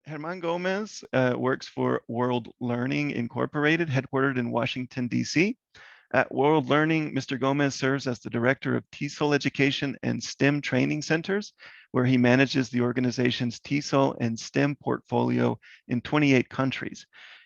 Germán Gomez works for World Learning Incorporated, headquartered in Washington, D.C. At World Learning, Mr. Gomez serves as the Director of TESOL Education and STEM Training Centers, where he manages the organization's TESOL and STEM portfolio in 28 countries.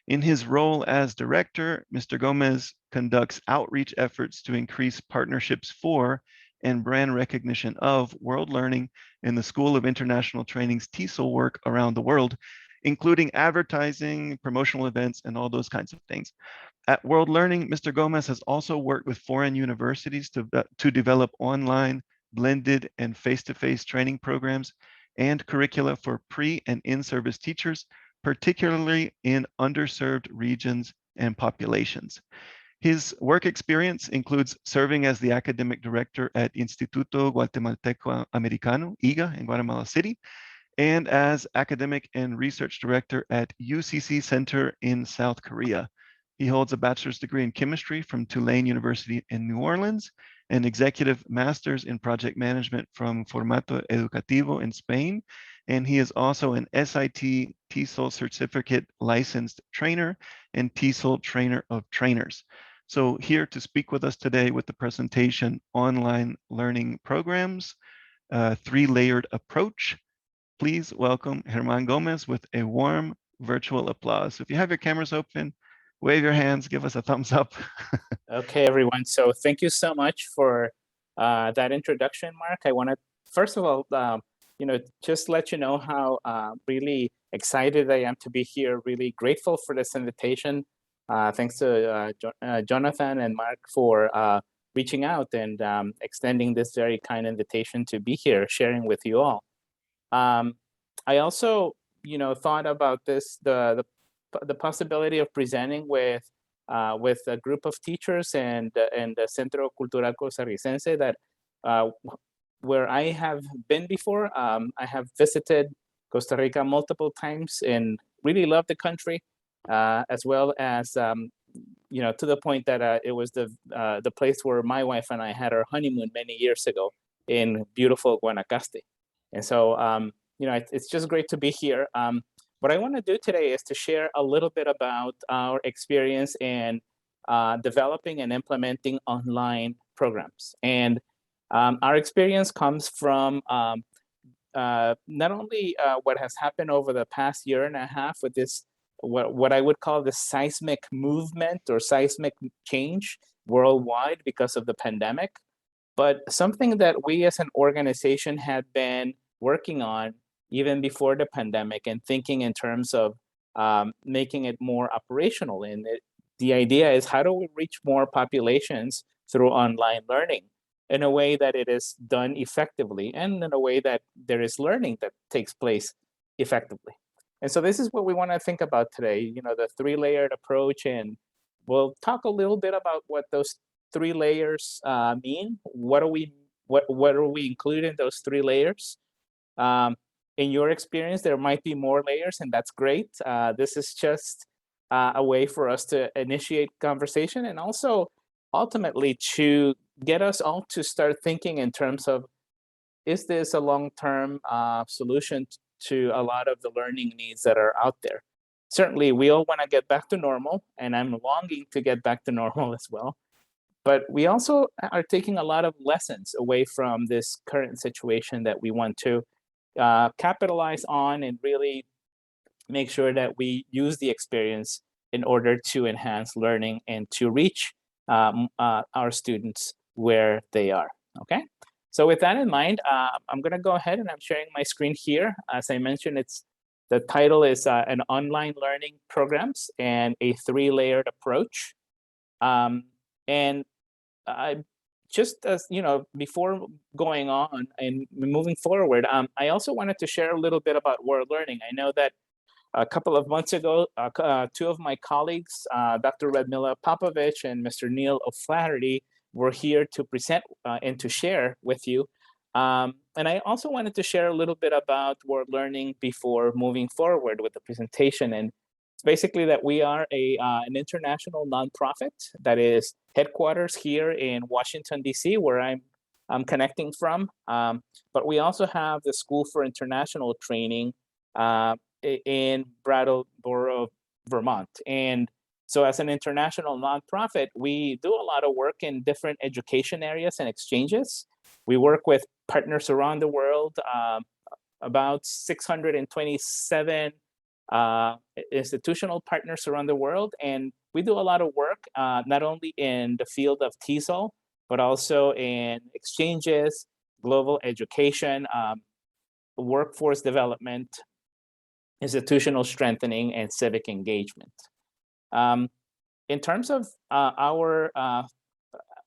In his role as director, Mr. Gomez conducts outreach efforts to increase partnerships for and brand recognition of World Learning in the School of International Training's TESOL work around the world, including advertising, promotional events, and all those kinds of things. At World Learning, Mr. Gomez has also worked with foreign universities to develop online, blended, and face-to-face training programs and curricula for pre and in-service teachers, particularly in underserved regions and populations. His work experience includes serving as the academic director at Instituto Guatemalteco Americano, IGA, in Guatemala City, and as academic and research director at UCC Center in South Korea. He holds a bachelor's degree in chemistry from Tulane University in New Orleans, an executive master's in project management from Formato Educativo in Spain, and he is also an SIT TESOL certificate licensed trainer and TESOL trainer of trainers. So here to speak with us today with the presentation Online Learning Programs, Three-Layered Approach, please welcome Germán Gomez with a warm virtual applause. So if you have your cameras open, wave your hands, give us a thumbs up. Okay, everyone. So thank you so much for that introduction, Mark. I want to, first of all, just let you know how really excited I am to be here, really grateful for this invitation. Thanks to Jonathan and Mark for reaching out and extending this very kind invitation to be here, sharing with you all. I also, thought about this, the possibility of presenting with a group of teachers and the Centro Cultural Costarricense that where I have been before. I have visited Costa Rica multiple times and really love the country, as well as to the point that it was the place where my wife and I had our honeymoon many years ago in beautiful Guanacaste. And so it's just great to be here. What I want to do today is to share a little bit about our experience in developing and implementing online programs. And our experience comes from not only what has happened over the past year and a half with this, what I would call the seismic movement or seismic change worldwide because of the pandemic, but something that we as an organization had been working on even before the pandemic and thinking in terms of making it more operational. And the idea is, how do we reach more populations through online learning in a way that it is done effectively and in a way that there is learning that takes place effectively? And so this is what we want to think about today, the three-layered approach. And we'll talk a little bit about what those three layers mean. What do we include in those three layers? In your experience, there might be more layers, and that's great. This is just a way for us to initiate conversation and also ultimately to get us all to start thinking in terms of, is this a long-term solution to a lot of the learning needs that are out there? Certainly, we all want to get back to normal, and I'm longing to get back to normal as well. But we also are taking a lot of lessons away from this current situation that we want to capitalize on and really make sure that we use the experience in order to enhance learning and to reach our students where they are. Okay, so with that in mind, I'm going to go ahead and I'm sharing my screen here. As I mentioned, the title is an online learning programs and a three-layered approach. And just as before going on and moving forward, I also wanted to share a little bit about World Learning. I know that a couple of months ago, two of my colleagues, Dr. Radmila Popovich and Mr. Neil O'Flaherty, were here to present and to share with you. And I also wanted to share a little bit about World Learning before moving forward with the presentation. And it's basically that we are an international nonprofit that is headquarters here in Washington, D.C., where I'm connecting from. But we also have the School for International Training in Brattleboro, Vermont. And so as an international nonprofit, we do a lot of work in different education areas and exchanges. We work with partners around the world, about 627 institutional partners around the world. And we do a lot of work, not only in the field of TESOL, but also in exchanges, global education, workforce development, institutional strengthening, and civic engagement. In terms of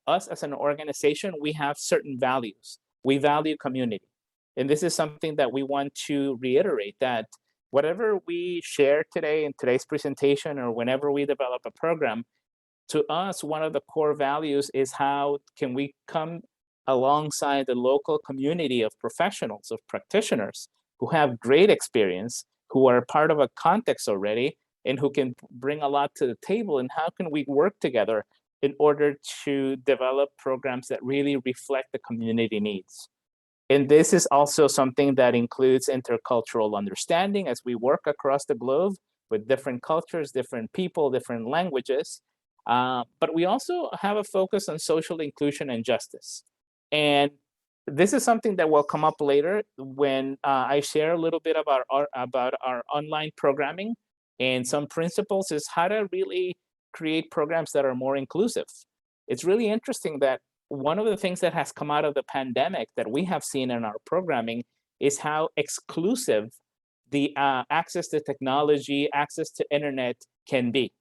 us as an organization, we have certain values. We value community. And this is something that we want to reiterate, that whatever we share today in today's presentation or whenever we develop a program, to us, one of the core values is how can we come alongside the local community of professionals, of practitioners who have great experience, who are part of a context already, and who can bring a lot to the table, and how can we work together in order to develop programs that really reflect the community needs. And this is also something that includes intercultural understanding as we work across the globe with different cultures, different people, different languages. But we also have a focus on social inclusion and justice. And this is something that will come up later when I share a little bit about our online programming, and some principles is how to really create programs that are more inclusive. It's really interesting that one of the things that has come out of the pandemic that we have seen in our programming is how exclusive the access to technology, access to internet can be.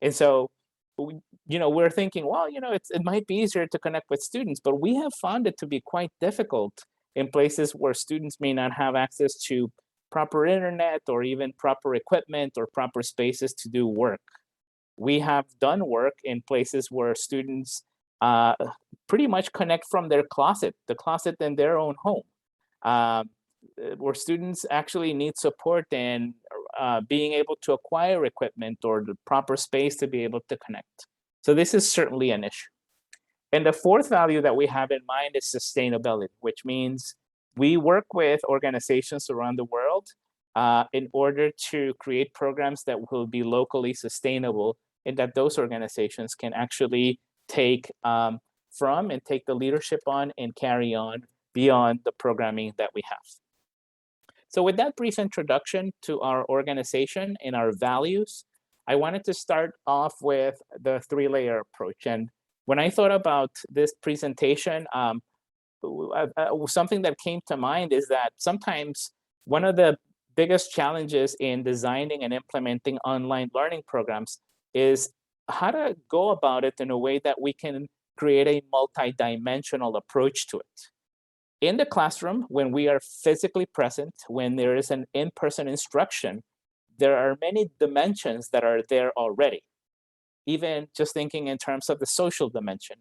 And so, we're thinking, well, it might be easier to connect with students, but we have found it to be quite difficult in places where students may not have access to proper internet or even proper equipment or proper spaces to do work. We have done work in places where students pretty much connect from their closet, the closet in their own home, where students actually need support in being able to acquire equipment or the proper space to be able to connect. So this is certainly an issue. And the fourth value that we have in mind is sustainability, which means we work with organizations around the world in order to create programs that will be locally sustainable, and that those organizations can actually take from and take the leadership on and carry on beyond the programming that we have. So with that brief introduction to our organization and our values, I wanted to start off with the three-layer approach. And when I thought about this presentation, something that came to mind is that sometimes one of the biggest challenges in designing and implementing online learning programs is how to go about it in a way that we can create a multidimensional approach to it. In the classroom, when we are physically present, when there is an in-person instruction, there are many dimensions that are there already. Even just thinking in terms of the social dimension,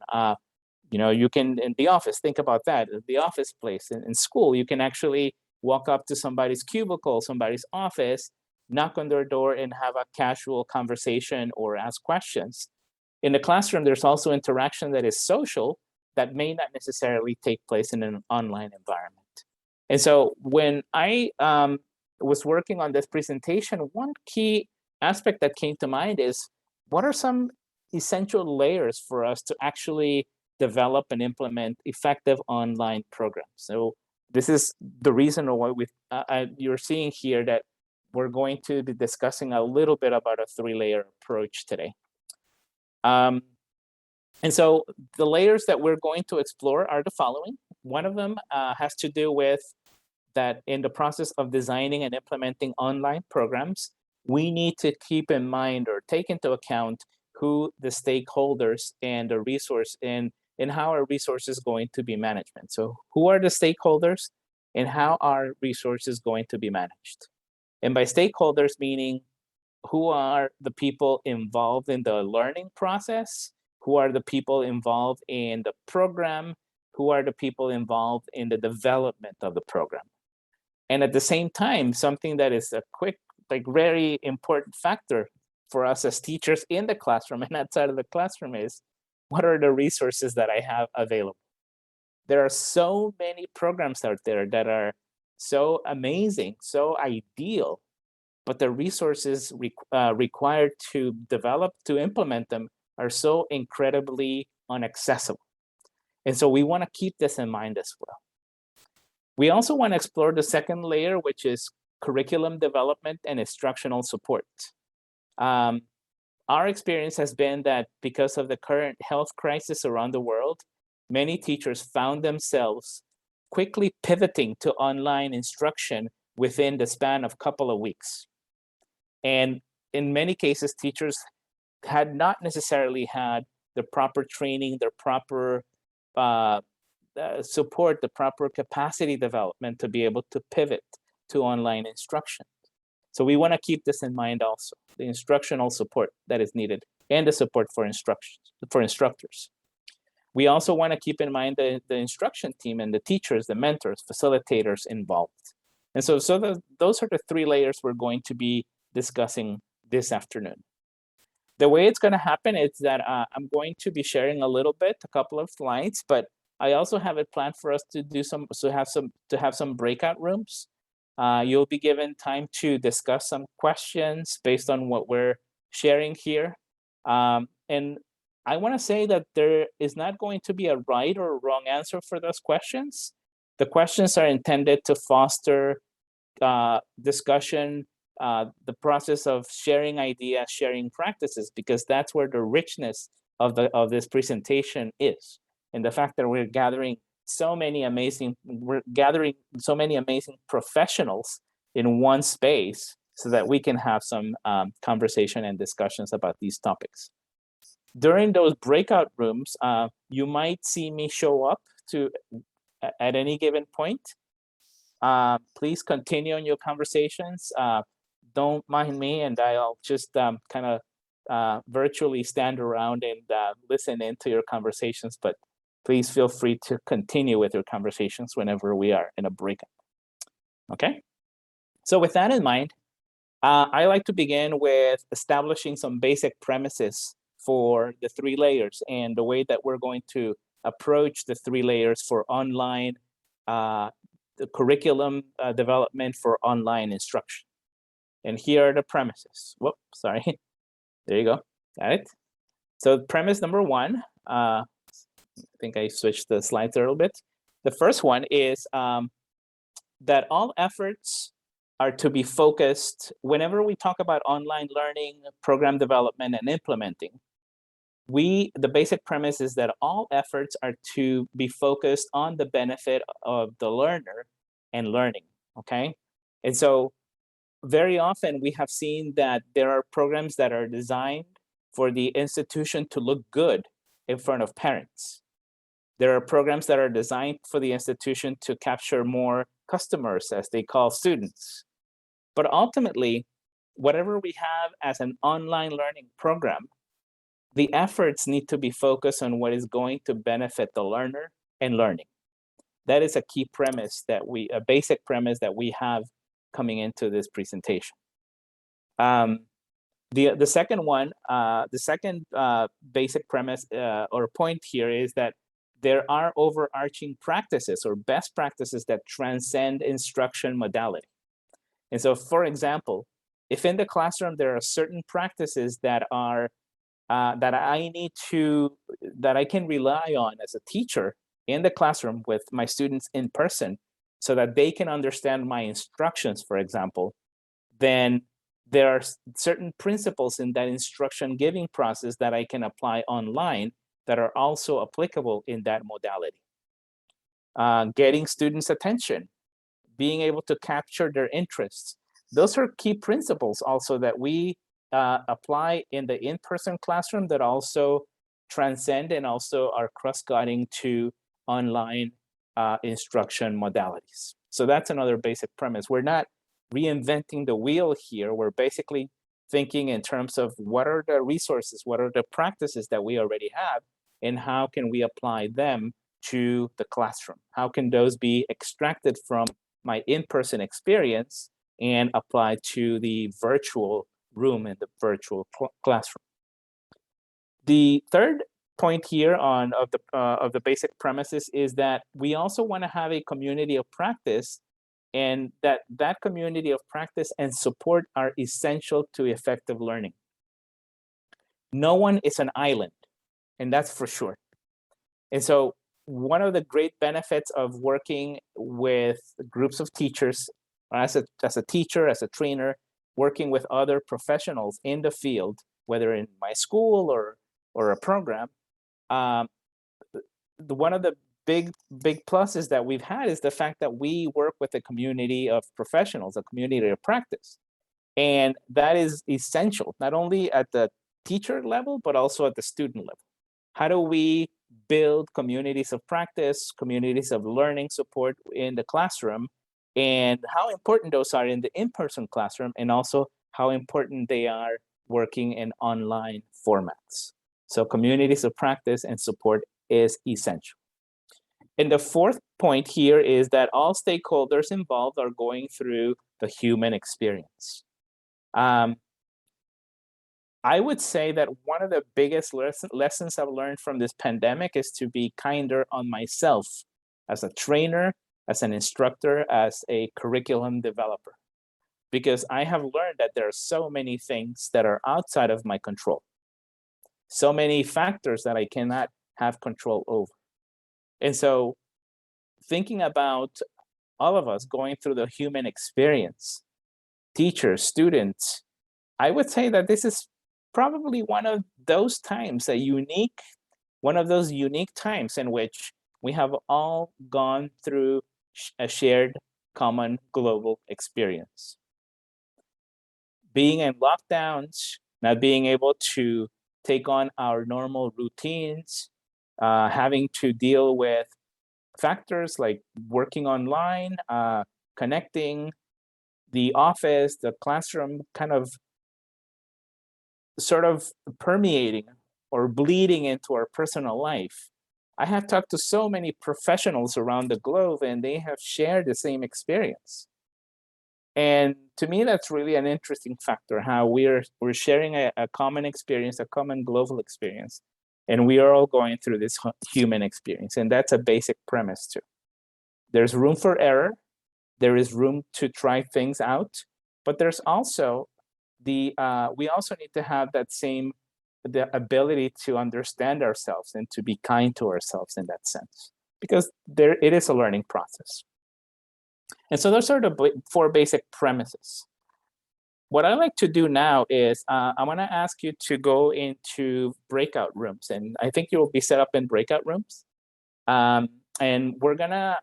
you can, in the office, think about that, the office place, in school, you can actually walk up to somebody's cubicle, somebody's office, knock on their door and have a casual conversation or ask questions. In the classroom, there's also interaction that is social that may not necessarily take place in an online environment. And so when I was working on this presentation, one key aspect that came to mind is, what are some essential layers for us to actually develop and implement effective online programs? So this is the reason why you're seeing here that we're going to be discussing a little bit about a three-layer approach today. And so the layers that we're going to explore are the following. One of them has to do with that in the process of designing and implementing online programs, we need to keep in mind or take into account who the stakeholders and the resource and how our resources going to be managed. So who are the stakeholders and how are resources going to be managed? And by stakeholders, meaning who are the people involved in the learning process, who are the people involved in the program, who are the people involved in the development of the program. And at the same time, something that is a quick, very important factor for us as teachers in the classroom and outside of the classroom is, what are the resources that I have available? There are so many programs out there that are so amazing, so ideal, but the resources required to implement them are so incredibly inaccessible. And so we want to keep this in mind as well. We also want to explore the second layer, which is curriculum development and instructional support. Our experience has been that because of the current health crisis around the world, many teachers found themselves quickly pivoting to online instruction within the span of a couple of weeks. And in many cases, teachers had not necessarily had the proper training, the proper support, the proper capacity development to be able to pivot to online instruction. So we want to keep this in mind also, the instructional support that is needed and the support for instructors. We also want to keep in mind the instruction team and the teachers, the mentors, facilitators involved. And so those are the three layers we're going to be discussing this afternoon. The way it's going to happen is that I'm going to be sharing a couple of slides, but I also have it planned for us to have some breakout rooms. You'll be given time to discuss some questions based on what we're sharing here. And I want to say that there is not going to be a right or wrong answer for those questions. The questions are intended to foster discussion, the process of sharing ideas, sharing practices, because that's where the richness of this presentation is. And the fact that we're gathering so many amazing professionals in one space so that we can have some conversation and discussions about these topics. During those breakout rooms, you might see me show up at any given point. Please continue on your conversations. Don't mind me, and I'll just kind of virtually stand around and listen into your conversations, but please feel free to continue with your conversations whenever we are in a breakout. Okay? So with that in mind, I like to begin with establishing some basic premises for the three layers and the way that we're going to approach the three layers for online the curriculum development for online instruction. And here are the premises. Whoops, sorry. There you go. Got it. So premise number one, I think I switched the slides a little bit. The first one is that all efforts are to be focused whenever we talk about online learning, program development, and implementing. The basic premise is that all efforts are to be focused on the benefit of the learner and learning, okay? And so very often we have seen that there are programs that are designed for the institution to look good in front of parents. There are programs that are designed for the institution to capture more customers, as they call students. But ultimately, whatever we have as an online learning program, the efforts need to be focused on what is going to benefit the learner and learning. That is a key premise a basic premise that we have coming into this presentation. The second basic premise or point here is that there are overarching practices or best practices that transcend instruction modality. And so, for example, if in the classroom there are certain practices that are that I can rely on as a teacher in the classroom with my students in person so that they can understand my instructions, for example, then there are certain principles in that instruction giving process that I can apply online that are also applicable in that modality. Getting students' attention, being able to capture their interests. Those are key principles also that we apply in the in-person classroom that also transcend and also are cross-cutting to online instruction modalities. So that's another basic premise. We're not reinventing the wheel here. We're basically thinking in terms of what are the resources, what are the practices that we already have, and how can we apply them to the classroom? How can those be extracted from my in-person experience and applied to the virtual room in the virtual classroom? The third point here of the basic premises is that we also want to have a community of practice and that community of practice and support are essential to effective learning. No one is an island, and that's for sure. And so one of the great benefits of working with groups of teachers, as a teacher, as a trainer, working with other professionals in the field, whether in my school or a program, one of the big pluses that we've had is the fact that we work with a community of professionals, a community of practice. And that is essential, not only at the teacher level, but also at the student level. How do we build communities of practice, communities of learning support in the classroom, and how important those are in the in-person classroom, and also how important they are working in online formats. So communities of practice and support is essential. And the fourth point here is that all stakeholders involved are going through the human experience. I would say that one of the biggest lessons I've learned from this pandemic is to be kinder on myself as a trainer, as an instructor, as a curriculum developer. Because I have learned that there are so many things that are outside of my control. So many factors that I cannot have control over. And so thinking about all of us going through the human experience, teachers, students, I would say that this is probably one of those times, one of those unique times in which we have all gone through a shared common global experience. Being in lockdowns, not being able to take on our normal routines, having to deal with factors like working online, connecting, the office, the classroom, kind of sort of permeating or bleeding into our personal life. I have talked to so many professionals around the globe, and they have shared the same experience. And to me, that's really an interesting factor, how we're sharing a common experience, a common global experience, and we are all going through this human experience. And that's a basic premise too. There's room for error. There is room to try things out, but there's also we also need to have the ability to understand ourselves and to be kind to ourselves in that sense, because it is a learning process. And so those are the four basic premises. What I like to do now is I want to ask you to go into breakout rooms, and I think you will be set up in breakout rooms. And we're gonna,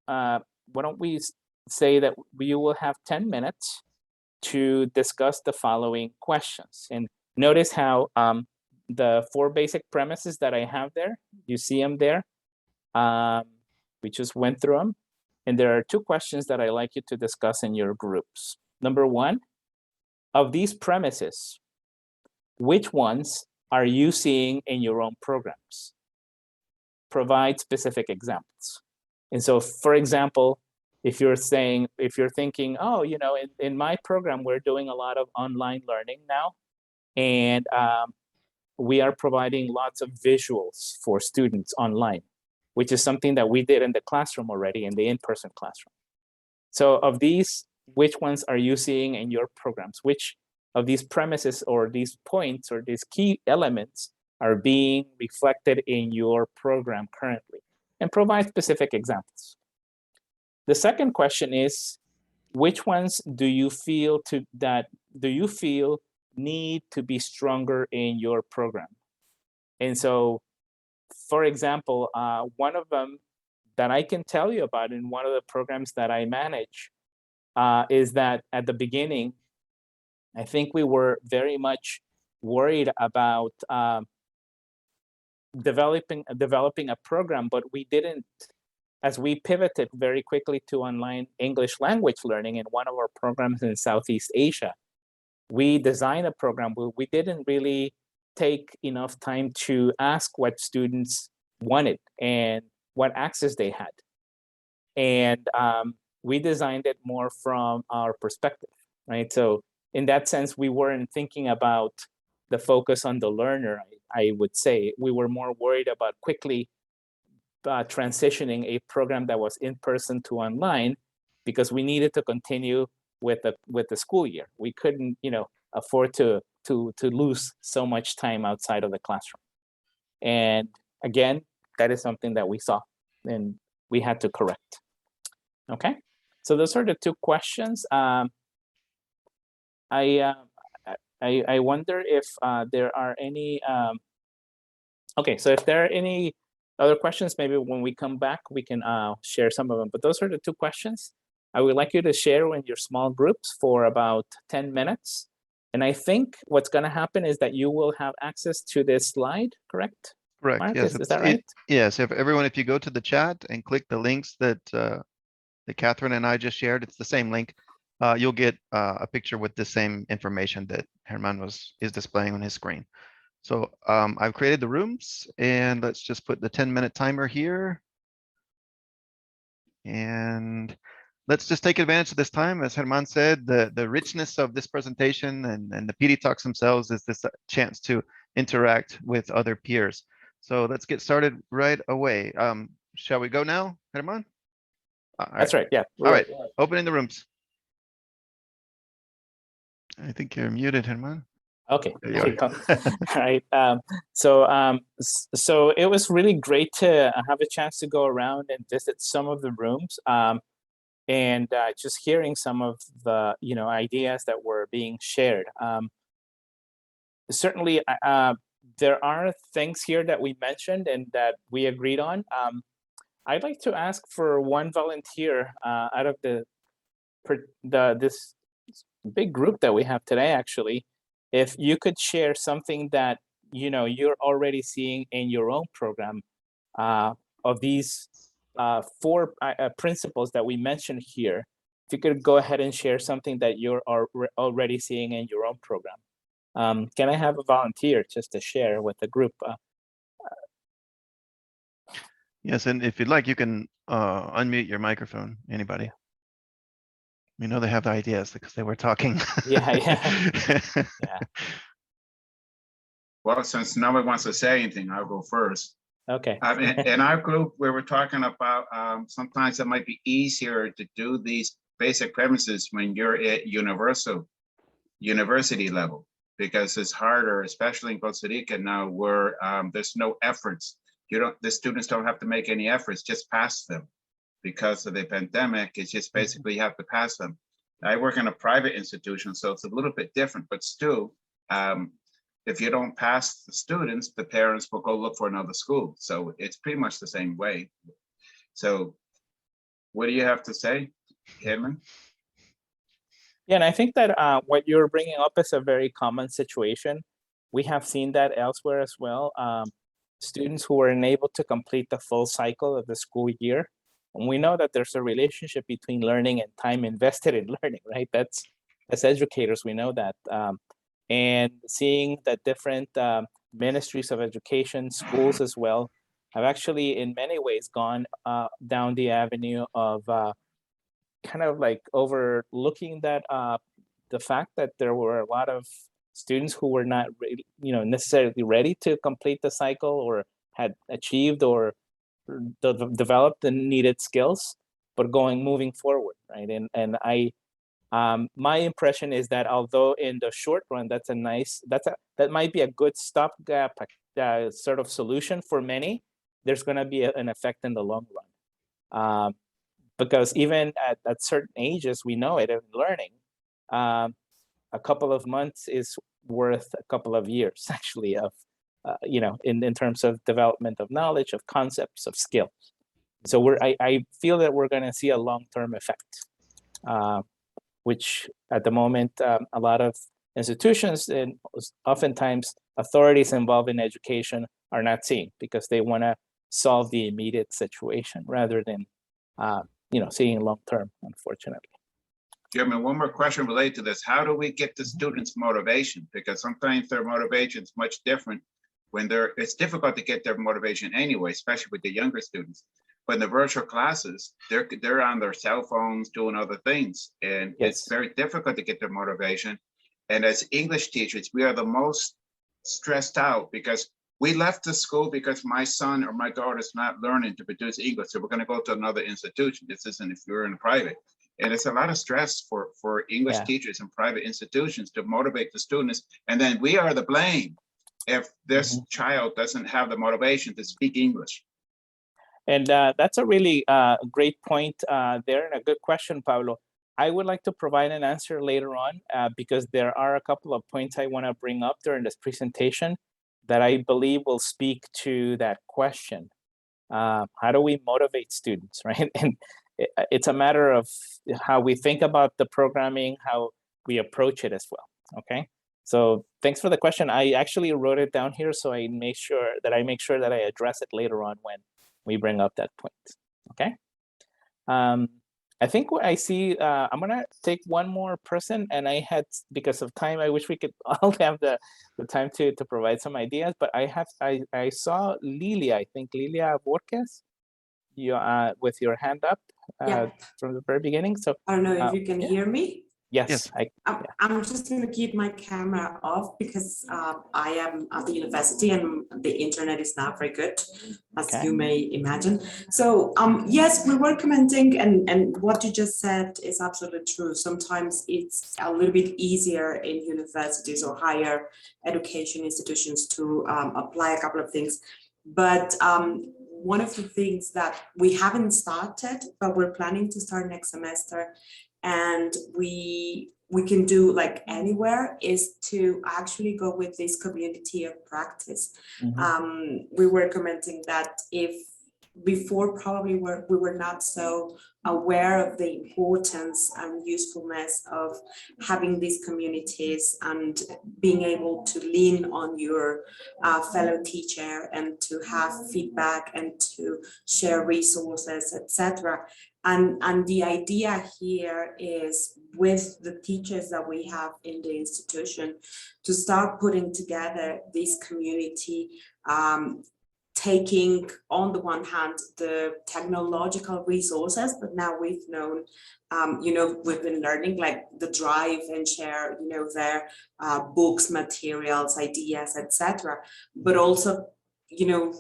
why don't we say that you will have 10 minutes to discuss the following questions. And notice how the four basic premises that I have there, you see them there. We just went through them. And there are two questions that I like you to discuss in your groups. Number one, of these premises, which ones are you seeing in your own programs? Provide specific examples. And so, for example, if you're thinking, oh, in my program, we're doing a lot of online learning now, and we are providing lots of visuals for students online, which is something that we did in the classroom already, in the in-person classroom. So of these, which ones are you seeing in your programs? Which of these premises or these points or these key elements are being reflected in your program currently? And provide specific examples. The second question is, which ones do you feel need to be stronger in your program? And so, for example, one of them that I can tell you about in one of the programs that I manage is that at the beginning, I think we were very much worried about developing a program, but we didn't, as we pivoted very quickly to online English language learning in one of our programs in Southeast Asia. We designed a program where we didn't really take enough time to ask what students wanted and what access they had. And we designed it more from our perspective, right? So in that sense, we weren't thinking about the focus on the learner, I would say. We were more worried about quickly transitioning a program that was in person to online, because we needed to continue with the school year. We couldn't, afford to lose so much time outside of the classroom. And again, that is something that we saw and we had to correct. Okay, so those are the two questions. I wonder if there are any. Okay, so if there are any other questions, maybe when we come back, we can share some of them. But those are the two questions. I would like you to share in your small groups for about 10 minutes. And I think what's going to happen is that you will have access to this slide, correct? Correct. Mark, Yes. is that right? Yes. If everyone, if you go to the chat and click the links that Catherine and I just shared, it's the same link. You'll get a picture with the same information that Herman is displaying on his screen. So I've created the rooms, and let's just put the 10-minute timer here. And let's just take advantage of this time. As Herman said, the richness of this presentation and the PD Talks themselves is this chance to interact with other peers. So let's get started right away. Shall we go now, Herman? That's right. Yeah. All right. Opening the rooms. I think you're muted, Herman. Okay. There you are. All right. So it was really great to have a chance to go around and visit some of the rooms, and just hearing some of the ideas that were being shared. Certainly, there are things here that we mentioned and that we agreed on. I'd like to ask for one volunteer out of this big group that we have today, actually, if you could share something that you're already seeing in your own program of these 4 principles that we mentioned here. If you could go ahead and share something that you're already seeing in your own program. Can I have a volunteer just to share with the group? Yes, and if you'd like, you can unmute your microphone, anybody. We know they have the ideas because they were talking. Yeah. Well, since nobody wants to say anything, I'll go first. Okay. In our group, we were talking about sometimes it might be easier to do these basic premises when you're at university level, because it's harder, especially in Costa Rica now, where there's no efforts. The students don't have to make any efforts, just pass them. Because of the pandemic, it's just basically you have to pass them. I work in a private institution, so it's a little bit different, but still, if you don't pass the students, the parents will go look for another school. So it's pretty much the same way. So what do you have to say, Herman? Yeah, and I think that what you're bringing up is a very common situation. We have seen that elsewhere as well. Students who are unable to complete the full cycle of the school year. And we know that there's a relationship between learning and time invested in learning, right? As educators, we know that. And seeing that different ministries of education, schools as well, have actually in many ways gone down the avenue of kind of like overlooking that the fact that there were a lot of students who were not necessarily ready to complete the cycle or had achieved or developed the needed skills, but moving forward, right? And my impression is that although in the short run that might be a good stopgap sort of solution for many, there's going to be an effect in the long run, because even at certain ages, we know it in learning, a couple of months is worth a couple of years actually of in terms of development of knowledge, of concepts, of skills. So I feel that we're going to see a long-term effect, which at the moment a lot of institutions and oftentimes authorities involved in education are not seeing, because they want to solve the immediate situation rather than seeing long-term, unfortunately. Jeremy, one more question related to this. How do we get the students' motivation? Because sometimes their motivation is much different when it's difficult to get their motivation anyway, especially with the younger students. But in the virtual classes, they're on their cell phones doing other things, and it's very difficult to get their motivation. And as English teachers, we are the most stressed out because we left the school because my son or my daughter is not learning to produce English, so we're going to go to another institution. This isn't if you're in private. And it's a lot of stress for English teachers in private institutions to motivate the students. And then we are the blame if this child doesn't have the motivation to speak English. And that's a really great point there, and a good question, Pablo. I would like to provide an answer later on because there are a couple of points I want to bring up during this presentation that I believe will speak to that question. How do we motivate students, right? And it's a matter of how we think about the programming, how we approach it as well, okay? So thanks for the question. I actually wrote it down here so I make sure that I address it later on when we bring up that point, okay? I think what I see, I'm gonna take one more person, and because of time, I wish we could all have the time to provide some ideas, but I saw Lilia, I think Lilia Borges, you with your hand up from the very beginning. So I don't know if you can hear me. Yes. I'm just going to keep my camera off because I am at the university and the internet is not very good, as you may imagine. So yes, we were commenting, and what you just said is absolutely true. Sometimes it's a little bit easier in universities or higher education institutions to apply a couple of things. But one of the things that we haven't started, but we're planning to start next semester, and we can do like anywhere, is to actually go with this community of practice. We were commenting that if before probably we were not so aware of the importance and usefulness of having these communities and being able to lean on your fellow teacher and to have feedback and to share resources, etc. And the idea here is, with the teachers that we have in the institution, to start putting together this community, taking on the one hand the technological resources, but now we've known, we've been learning like the drive and share, their books, materials, ideas, etc. But also,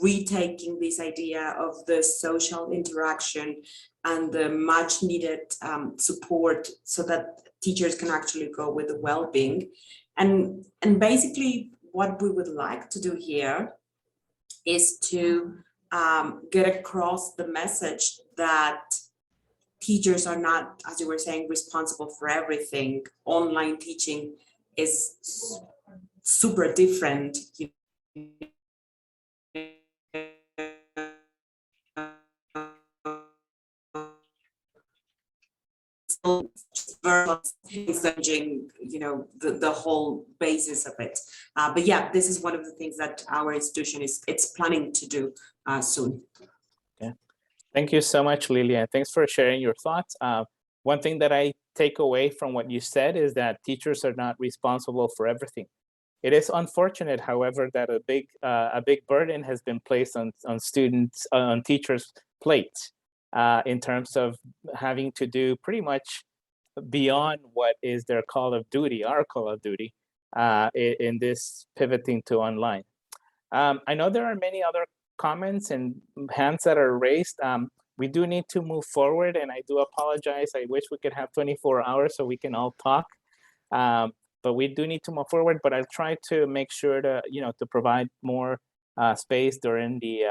retaking this idea of the social interaction and the much needed support so that teachers can actually go with the well-being. And basically what we would like to do here is to get across the message that teachers are not, as you were saying, responsible for everything. Online teaching is super different. Changing, the whole basis of it. But yeah, this is one of the things that our institution it's planning to do soon. Yeah. Thank you so much, Lilia. Thanks for sharing your thoughts. One thing that I take away from what you said is that teachers are not responsible for everything. It is unfortunate, however, that a big burden has been placed on students, on teachers' plates in terms of having to do pretty much beyond what is their call of duty, our call of duty, in this pivoting to online. I know there are many other comments and hands that are raised. We do need to move forward, and I do apologize. I wish we could have 24 hours so we can all talk. But we do need to move forward, but I'll try to make sure to, to provide more space during the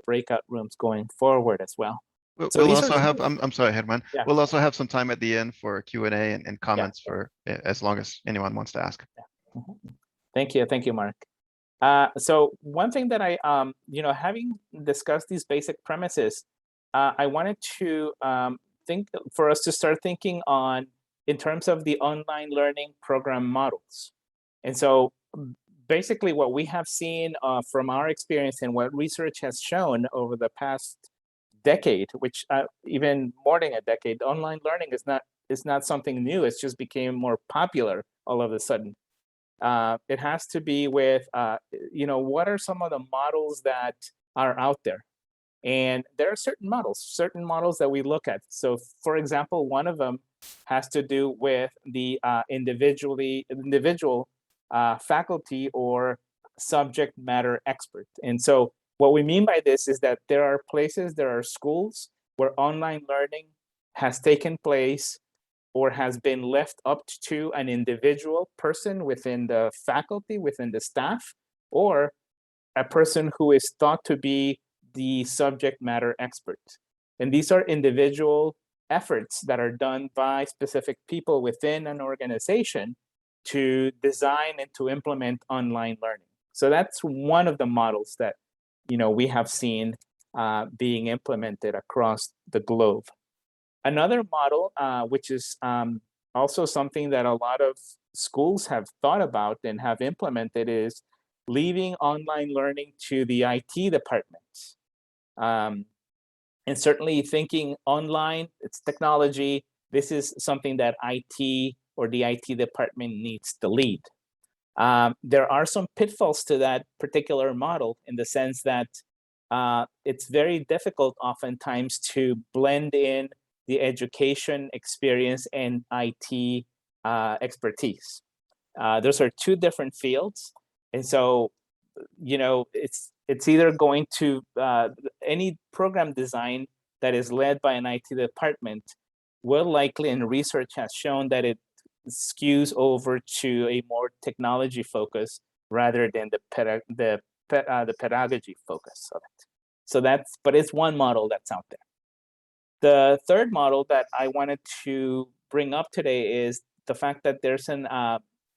breakout rooms going forward as well. We'll also have, I'm sorry, Herman. Yeah. We'll also have some time at the end for Q&A and comments for as long as anyone wants to ask. Yeah. Thank you, Mark. So one thing that I, having discussed these basic premises, I wanted to for us to start thinking on in terms of the online learning program models. And so basically what we have seen from our experience and what research has shown over the past decade, which even more than a decade, online learning is not something new. It's just became more popular all of a sudden. It has to be with, what are some of the models that are out there? And there are certain models that we look at. So for example, one of them has to do with the individual faculty or subject matter expert. And so what we mean by this is that there are schools where online learning has taken place or has been left up to an individual person within the faculty, within the staff, or a person who is thought to be the subject matter expert. And these are individual efforts that are done by specific people within an organization to design and to implement online learning. So that's one of the models that we have seen being implemented across the globe. Another model, which is also something that a lot of schools have thought about and have implemented, is leaving online learning to the IT department. And certainly thinking online, it's technology, this is something that IT or the IT department needs to lead. There are some pitfalls to that particular model in the sense that it's very difficult oftentimes to blend in the education experience and IT expertise. Those are two different fields. And so, it's either going to, any program design that is led by an IT department will likely, and research has shown that it skews over to a more technology focus rather than the pedagogy focus of it. So but it's one model that's out there. The third model that I wanted to bring up today is the fact that there's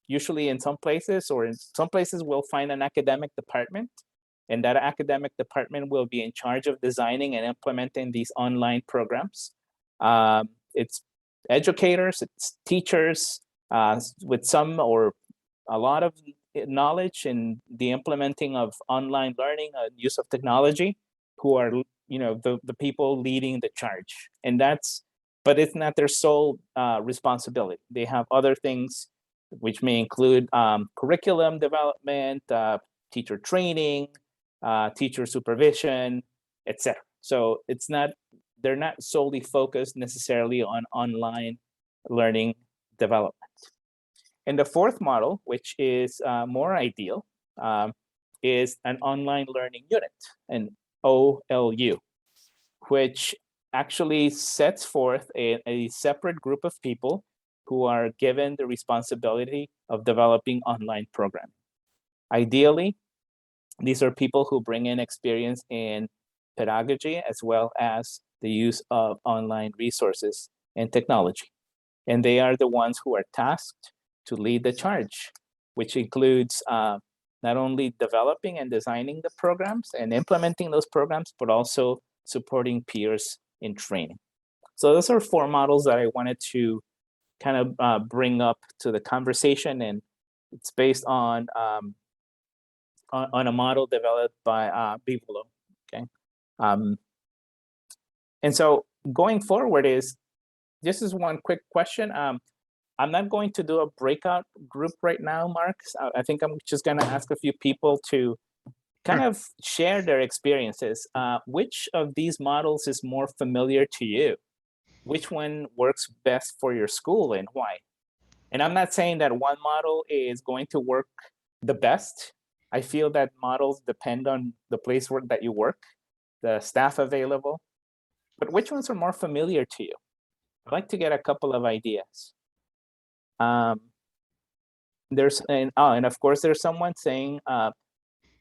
usually in some places we'll find an academic department, and that academic department will be in charge of designing and implementing these online programs. It's educators, it's teachers with some or a lot of knowledge in the implementing of online learning, use of technology, who are the people leading the charge. And but it's not their sole responsibility. They have other things which may include curriculum development, teacher training, teacher supervision, etc. So they're not solely focused necessarily on online learning development. And the fourth model, which is more ideal, is an online learning unit, an OLU, which actually sets forth a separate group of people who are given the responsibility of developing online programming. Ideally, these are people who bring in experience in pedagogy as well as the use of online resources and technology. And they are the ones who are tasked to lead the charge, which includes not only developing and designing the programs and implementing those programs, but also supporting peers in training. So those are four models that I wanted to kind of bring up to the conversation, and it's based on a model developed by Bivolo. Okay, and so going forward this is one quick question. I'm not going to do a breakout group right now, Mark. I think I'm just going to ask a few people to kind of share their experiences. Which of these models is more familiar to you? Which one works best for your school and why? And I'm not saying that one model is going to work the best. I feel that models depend on the place that you work, the staff available, but which ones are more familiar to you? I'd like to get a couple of ideas. And of course there's someone saying, and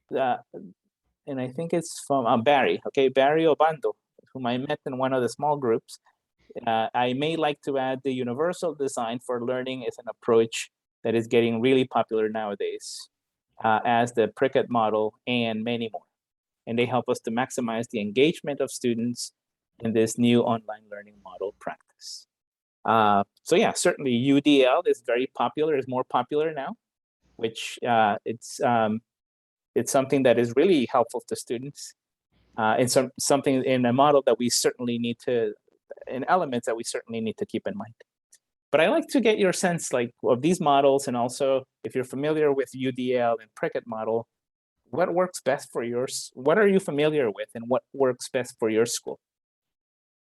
I think it's from Barry, okay, Barry Obando, whom I met in one of the small groups. I may like to add the universal design for learning is an approach that is getting really popular nowadays, as the Breakout model and many more. And they help us to maximize the engagement of students in this new online learning model practice. So yeah, certainly UDL is very popular, is more popular now, which it's something that is really helpful to students. It's something in a model that we certainly need to, in elements that we certainly need to keep in mind. But I like to get your sense of these models, and also if you're familiar with UDL and Breakout model, what works best for yours? What are you familiar with, and what works best for your school?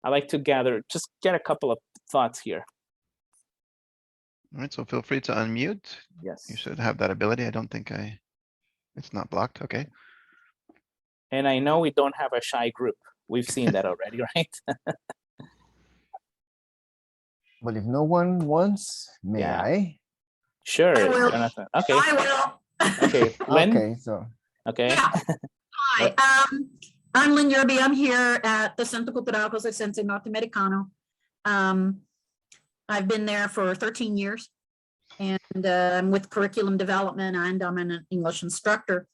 I like to just get a couple of thoughts here. All right, so feel free to unmute. Yes. You should have that ability. I don't think it's not blocked. Okay. And I know we don't have a shy group. We've seen that already, right? Well, if no one wants, may Yeah. I? Sure, I will. Jonathan. Okay. I will. Okay, Lynn. Okay, so Okay. Yeah. Hi, I'm Lynn Yerby. I'm here at the Centro Cultural Costarricense Norteamericano. I've been there for 13 years and I'm with curriculum development and I'm an English instructor.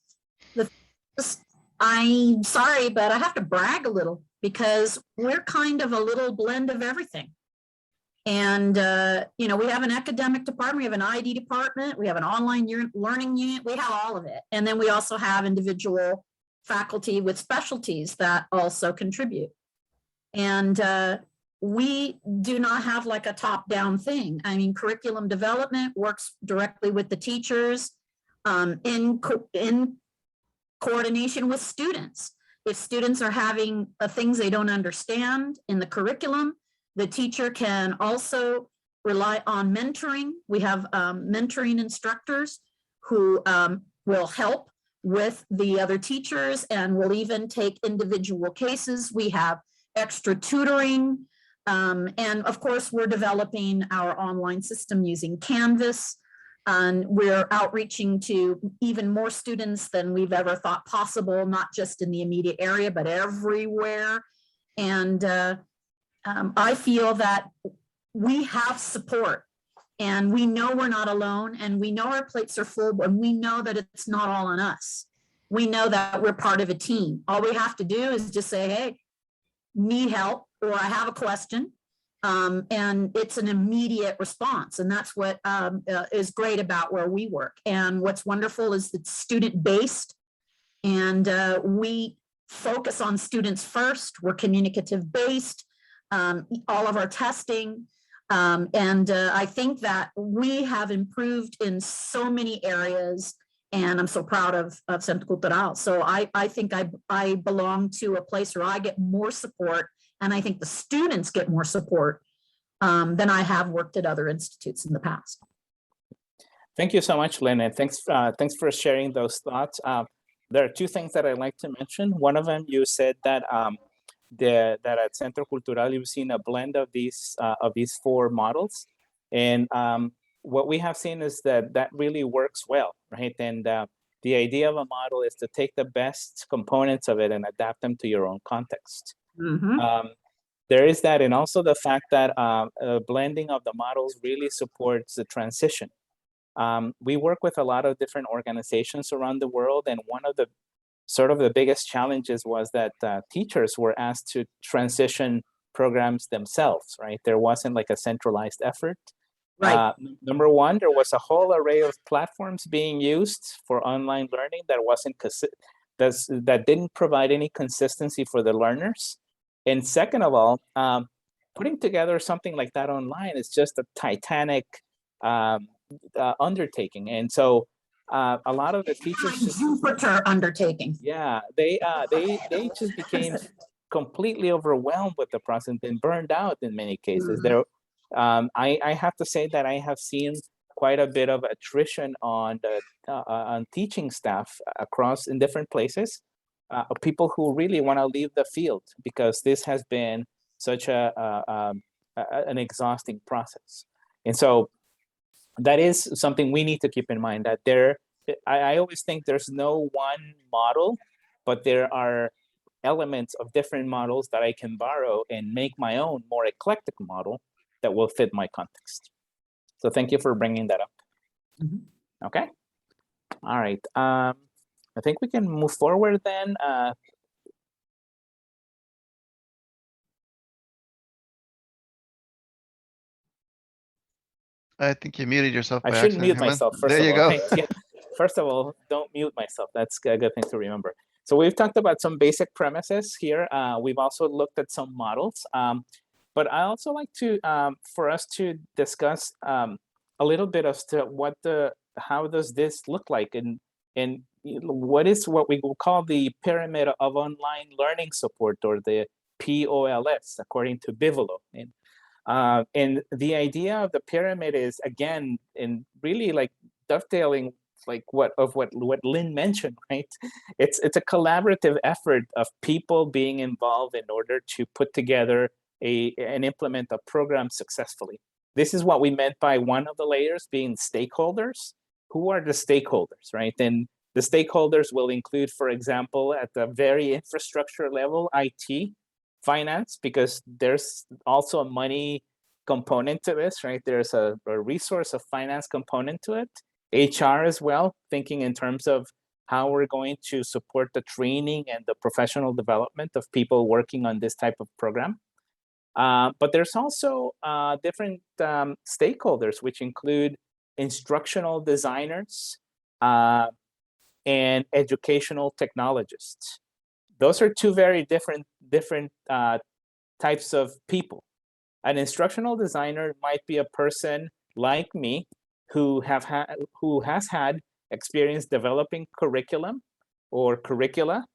I'm sorry, but I have to brag a little because we're kind of a little blend of everything. And, you know, we have an academic department, we have an ID department, we have an online learning unit, we have all of it. And then we also have individual faculty with specialties that also contribute. And we do not have like a top-down thing. I mean, curriculum development works directly with the teachers in coordination with students. If students are having things they don't understand in the curriculum, the teacher can also rely on mentoring. We have mentoring instructors who will help with the other teachers and will even take individual cases. We have extra tutoring. And of course, we're developing our online system using Canvas. And we're outreaching to even more students than we've ever thought possible, not just in the immediate area, but everywhere. And I feel that we have support and we know we're not alone and we know our plates are full and we know that it's not all on us. We know that we're part of a team. All we have to do is just say, hey, need help or I have a question. And it's an immediate response. And that's what is great about where we work. And what's wonderful is it's student-based and we focus on students first. We're communicative-based. All of our testing. I think that we have improved in so many areas and I'm so proud of Centro Cultural. So I think I belong to a place where I get more support and I think the students get more support than I have worked at other institutes in the past. Thank you so much, Lynn, and thanks for sharing those thoughts. There are two things that I'd like to mention. One of them, you said that that at Centro Cultural you've seen a blend of these four models, and what we have seen is that really works well, right? And the idea of a model is to take the best components of it and adapt them to your own context. Mm-hmm. There is that, and also the fact that blending of the models really supports the transition. We work with a lot of different organizations around the world, and one of the biggest challenges was that teachers were asked to transition programs themselves, right? There wasn't like a centralized effort. Right. Number one, there was a whole array of platforms being used for online learning that didn't provide any consistency for the learners. And second of all, putting together something like that online is just a titanic undertaking. And so a lot of the teachers just Jupiter undertaking. Yeah, they just became completely overwhelmed with the process and burned out in many cases. There, I have to say that I have seen quite a bit of attrition on teaching staff across in different places. People who really want to leave the field because this has been such an exhausting process, and so that is something we need to keep in mind, that I always think there's no one model, but there are elements of different models that I can borrow and make my own more eclectic model that will fit my context. So thank you for bringing that up. Mm-hmm. Okay. All right. I think we can move forward then. I think you muted yourself. I shouldn't mute myself. There you go. Right? Yeah. First of all, don't mute myself. That's a good thing to remember. So we've talked about some basic premises here. We've also looked at some models. But I also like to, for us to discuss a little bit as to how does this look like, and what we will call the pyramid of online learning support, or the POLS, according to Bivolo. And the idea of the pyramid is, again, in really like dovetailing like what Lynn mentioned, right? It's a collaborative effort of people being involved in order to put together and implement a program successfully. This is what we meant by one of the layers being stakeholders. Who are the stakeholders, right? And the stakeholders will include, for example, at the very infrastructure level, IT, finance, because there's also a money component to this, right? There's a resource of finance component to it. HR as well, thinking in terms of how we're going to support the training and the professional development of people working on this type of program. But there's also different stakeholders, which include instructional designers and educational technologists. Those are two very different types of people. An instructional designer might be a person like me who has had experience developing curriculum or curricula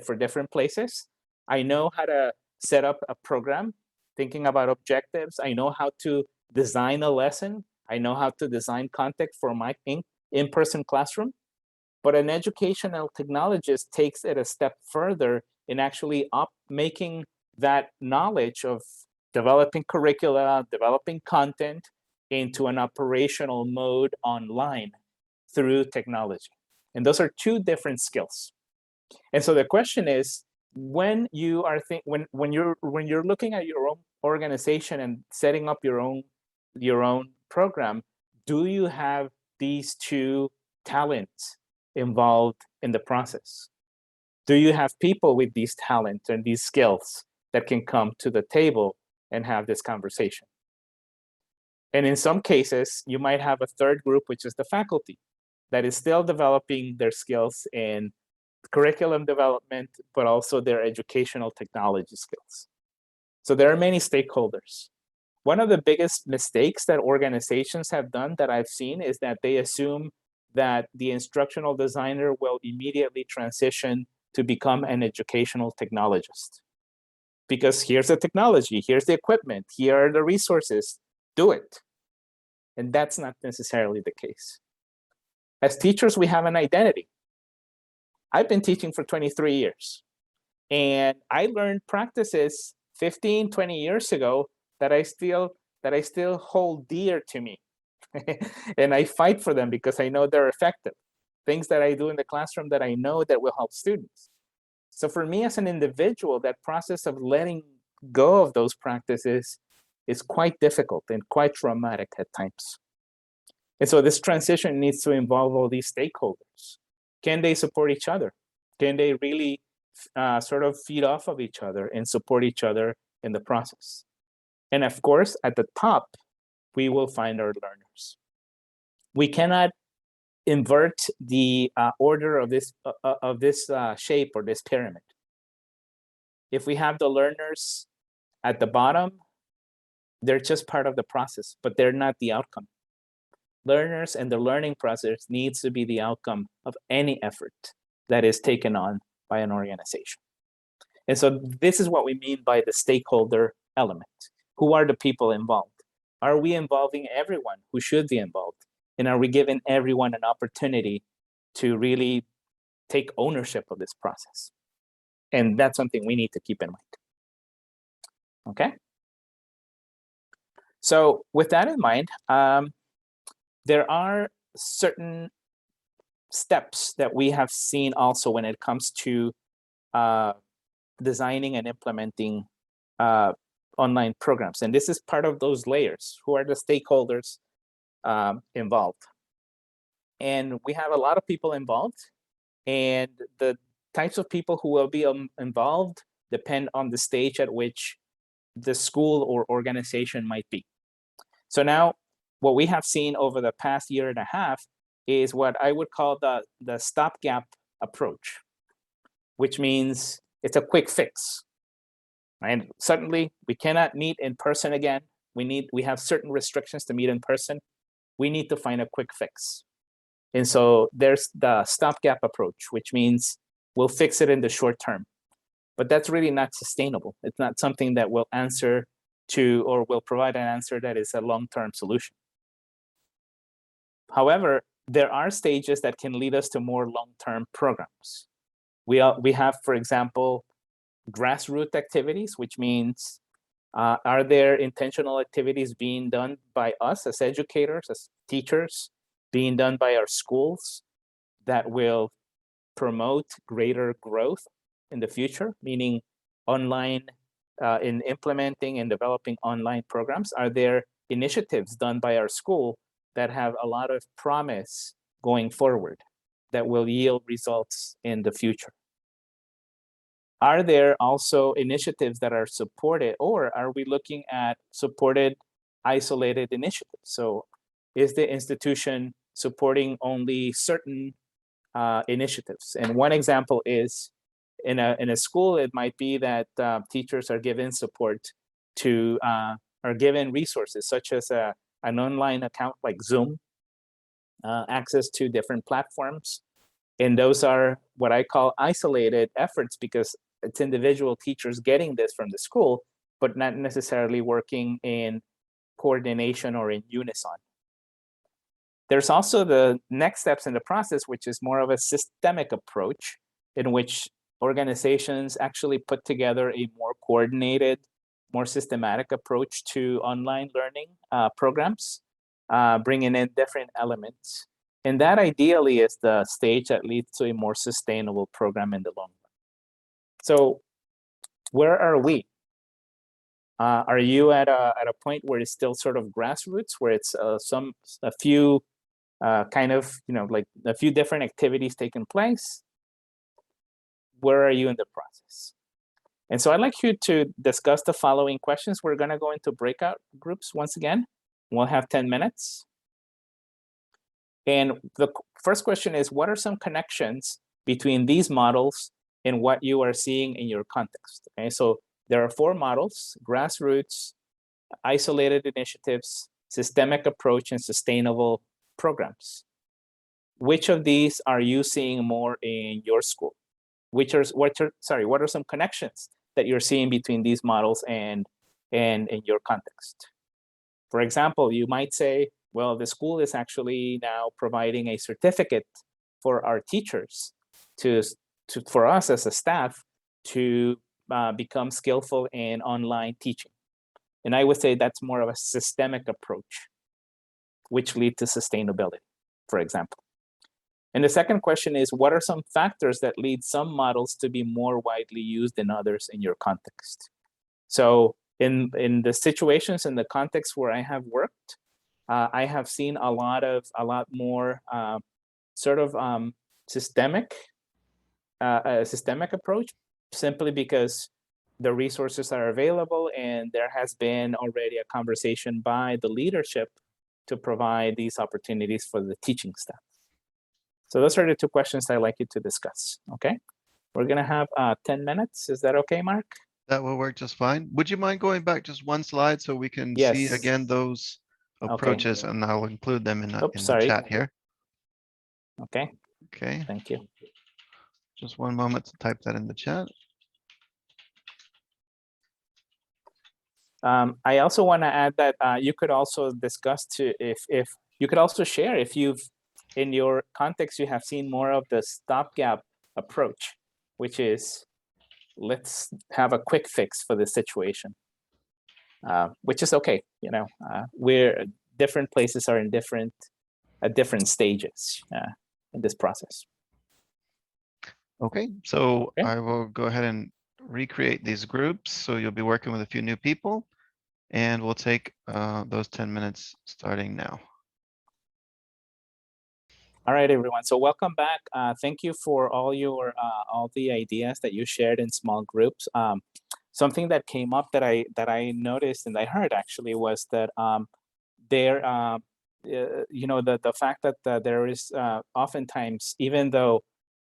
for different places. I know how to set up a program, thinking about objectives. I know how to design a lesson. I know how to design content for my in-person classroom. But an educational technologist takes it a step further in actually making that knowledge of developing curricula, developing content into an operational mode online through technology. And those are two different skills. And so the question is, when you are when you're looking at your own organization and setting up your own program, do you have these two talents involved in the process? Do you have people with these talents and these skills that can come to the table and have this conversation? And in some cases, you might have a third group, which is the faculty, that is still developing their skills in curriculum development, but also their educational technology skills. So there are many stakeholders. One of the biggest mistakes that organizations have done that I've seen is that they assume that the instructional designer will immediately transition to become an educational technologist. Because here's the technology, here's the equipment, here are the resources, do it. And that's not necessarily the case. As teachers, we have an identity. I've been teaching for 23 years. And I learned practices 15, 20 years ago that I still hold dear to me. And I fight for them because I know they're effective. Things that I do in the classroom that I know that will help students. So for me as an individual, that process of letting go of those practices is quite difficult and quite traumatic at times. And so this transition needs to involve all these stakeholders. Can they support each other? Can they really sort of feed off of each other and support each other in the process? And of course, at the top, we will find our learners. We cannot invert the order of this shape or this pyramid. If we have the learners at the bottom, they're just part of the process, but they're not the outcome. Learners and the learning process needs to be the outcome of any effort that is taken on by an organization. And so this is what we mean by the stakeholder element. Who are the people involved? Are we involving everyone who should be involved? And are we giving everyone an opportunity to really take ownership of this process? And that's something we need to keep in mind. Okay? So with that in mind, there are certain steps that we have seen also when it comes to designing and implementing online programs. And this is part of those layers. Who are the stakeholders involved? And we have a lot of people involved, and the types of people who will be involved depend on the stage at which the school or organization might be. So now what we have seen over the past year and a half is what I would call the stopgap approach, which means it's a quick fix. And suddenly we cannot meet in person again. We have certain restrictions to meet in person. We need to find a quick fix. And so there's the stopgap approach, which means we'll fix it in the short term. But that's really not sustainable. It's not something that will answer to or will provide an answer that is a long-term solution. However, there are stages that can lead us to more long-term programs. We have, for example, grassroots activities, which means Are there intentional activities being done by us as educators, as teachers, being done by our schools that will promote greater growth in the future, meaning online, in implementing and developing online programs? Are there initiatives done by our school that have a lot of promise going forward that will yield results in the future? Are there also initiatives that are supported, or are we looking at supported, isolated initiatives? So is the institution supporting only certain initiatives? And one example is in a school, it might be that teachers are given support to, are given resources such as an online account like Zoom, access to different platforms. And those are what I call isolated efforts, because it's individual teachers getting this from the school, but not necessarily working in coordination or in unison. There's also the next steps in the process, which is more of a systemic approach in which organizations actually put together a more coordinated, more systematic approach to online learning programs, bringing in different elements. And that ideally is the stage that leads to a more sustainable program in the long run. So where are we? Are you at a point where it's still sort of grassroots, where it's a few kind of, like a few different activities taking place? Where are you in the process? And so I'd like you to discuss the following questions. We're going to go into breakout groups once again. We'll have 10 minutes. And the first question is, what are some connections between these models and what you are seeing in your context? Okay, so there are 4 models: grassroots, isolated initiatives, systemic approach, and sustainable programs. Which of these are you seeing more in your school? What are some connections that you're seeing between these models and in your context? For example, you might say, well, the school is actually now providing a certificate for our teachers for us as a staff to become skillful in online teaching. And I would say that's more of a systemic approach, which lead to sustainability, for example. And the second question is, what are some factors that lead some models to be more widely used than others in your context? So in the situations, in the context where I have worked, I have seen a lot more systemic approach, simply because the resources are available and there has been already a conversation by the leadership to provide these opportunities for the teaching staff. So those are the 2 questions I'd like you to discuss, okay? We're gonna have 10 minutes. Is that okay, Mark? That will work just fine. Would you mind going back just one slide so we can see Yes. again those approaches, and I'll include them in the chat here. Okay, Okay, thank you. just one moment to type that in the chat. I also want to add that you could also discuss if you could also share if you've, in your context, you have seen more of the stopgap approach, which is, let's have a quick fix for this situation, which is okay. Where different places are in different stages in this process. Okay, so Okay. I will go ahead and recreate these groups. So you'll be working with a few new people, and we'll take those 10 minutes starting now. All right, everyone. So welcome back. Thank you for all the ideas that you shared in small groups. Something that came up that I noticed and I heard actually was that the fact that there is oftentimes, even though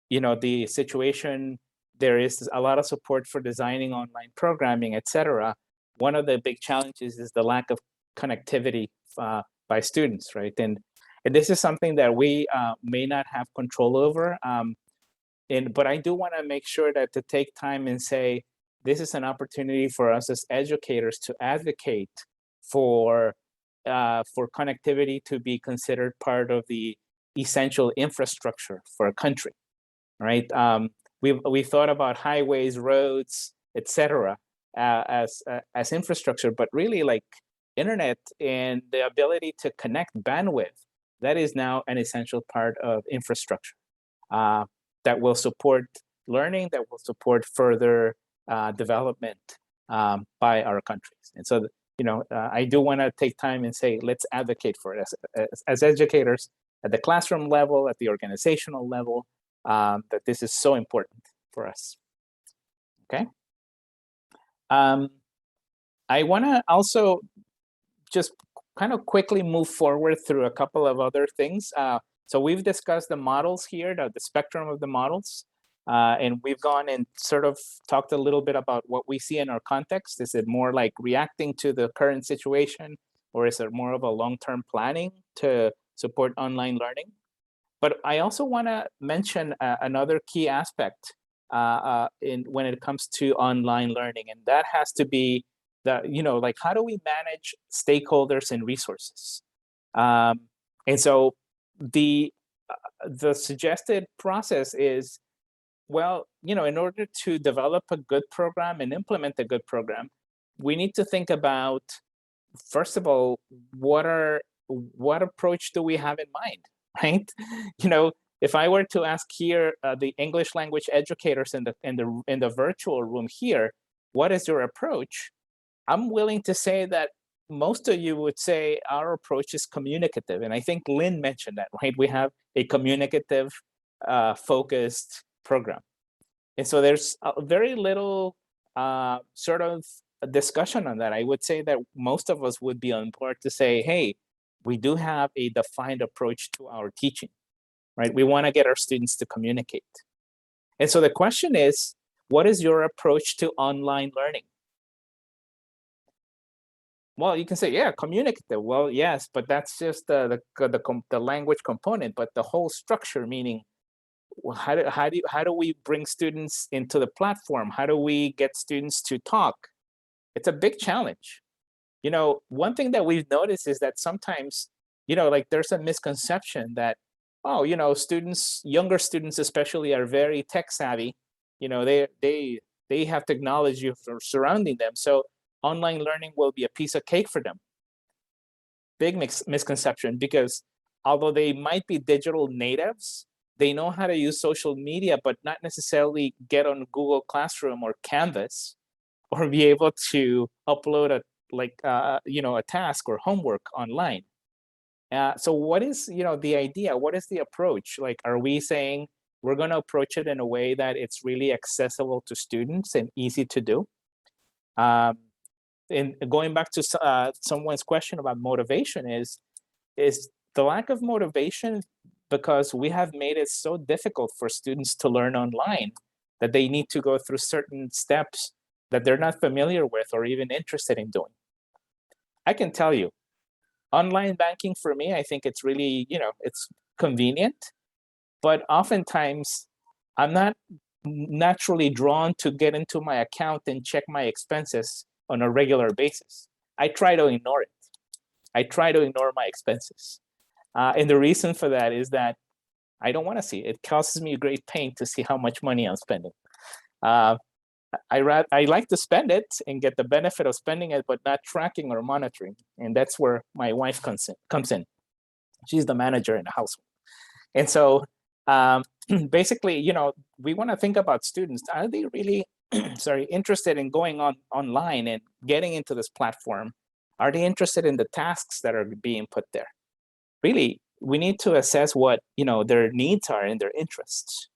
the situation, there is a lot of support for designing online programming, etc. One of the big challenges is the lack of connectivity by students, right? And this is something that we may not have control over. But I do want to make sure that to take time and say, this is an opportunity for us as educators to advocate for connectivity to be considered part of the essential infrastructure for a country, right? We thought about highways, roads, etc. as infrastructure, but really like internet and the ability to connect bandwidth, that is now an essential part of infrastructure that will support learning, that will support further development by our countries. And so, I do want to take time and say, let's advocate for it as educators at the classroom level, at the organizational level, that this is so important for us. Okay. I want to also just kind of quickly move forward through a couple of other things. So we've discussed the models here, the spectrum of the models, and we've gone and sort of talked a little bit about what we see in our context. Is it more like reacting to the current situation, or is it more of a long-term planning to support online learning? But I also want to mention another key aspect when it comes to online learning, and that has to be like how do we manage stakeholders and resources? And so the suggested process is, well, in order to develop a good program and implement a good program, we need to think about, first of all, what approach do we have in mind, right? If I were to ask here the English language educators in the virtual room here, what is your approach? I'm willing to say that most of you would say our approach is communicative. And I think Lynn mentioned that, right? We have a communicative focused program. And so there's very little sort of discussion on that. I would say that most of us would be on board to say, hey, we do have a defined approach to our teaching, right? We want to get our students to communicate. And so the question is, what is your approach to online learning? Well, you can say, yeah, communicative. Well, yes, but that's just the language component. But the whole structure, meaning, how do we bring students into the platform? How do we get students to talk? It's a big challenge. One thing that we've noticed is that sometimes, like there's a misconception that, students, younger students especially, are very tech savvy. They have technology surrounding them. So online learning will be a piece of cake for them. Big misconception, because although they might be digital natives, they know how to use social media, but not necessarily get on Google Classroom or Canvas, or be able to upload a task or homework online. So what is the idea? What is the approach? Like, are we saying we're going to approach it in a way that it's really accessible to students and easy to do? And going back to someone's question about motivation, is the lack of motivation because we have made it so difficult for students to learn online that they need to go through certain steps that they're not familiar with or even interested in doing. I can tell you, online banking for me, I think it's really, it's convenient, but oftentimes I'm not naturally drawn to get into my account and check my expenses on a regular basis. I try to ignore it. I try to ignore my expenses. And the reason for that is that I don't want to see it. It causes me great pain to see how much money I'm spending. I like to spend it and get the benefit of spending it, but not tracking or monitoring. And that's where my wife comes in. She's the manager in the household. And so basically, we want to think about students. Are they really interested in going online and getting into this platform? Are they interested in the tasks that are being put there? Really, we need to assess what their needs are and their interests.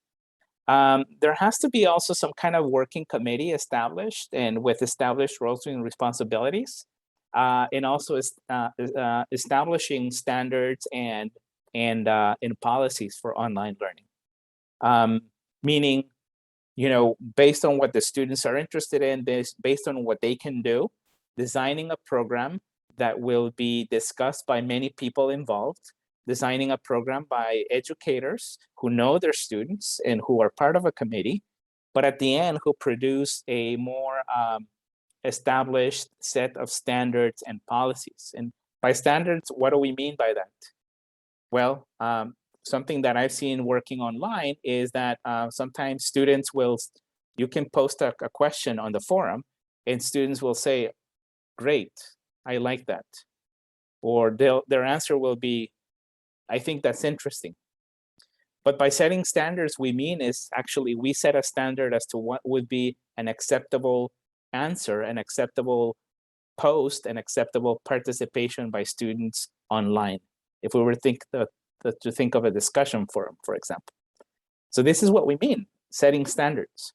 There has to be also some kind of working committee established, and with established roles and responsibilities, and also establishing standards and policies for online learning. Meaning, based on what the students are interested in, based on what they can do, designing a program that will be discussed by many people involved, designing a program by educators who know their students and who are part of a committee, but at the end who produce a more established set of standards and policies. And by standards, what do we mean by that? Well, something that I've seen working online is that sometimes students you can post a question on the forum, And students will say, great, I like that. Or their answer will be, I think that's interesting. But by setting standards, we mean is actually we set a standard as to what would be an acceptable answer, an acceptable post, an acceptable participation by students online. If we were to think of a discussion forum, for example. So this is what we mean, setting standards.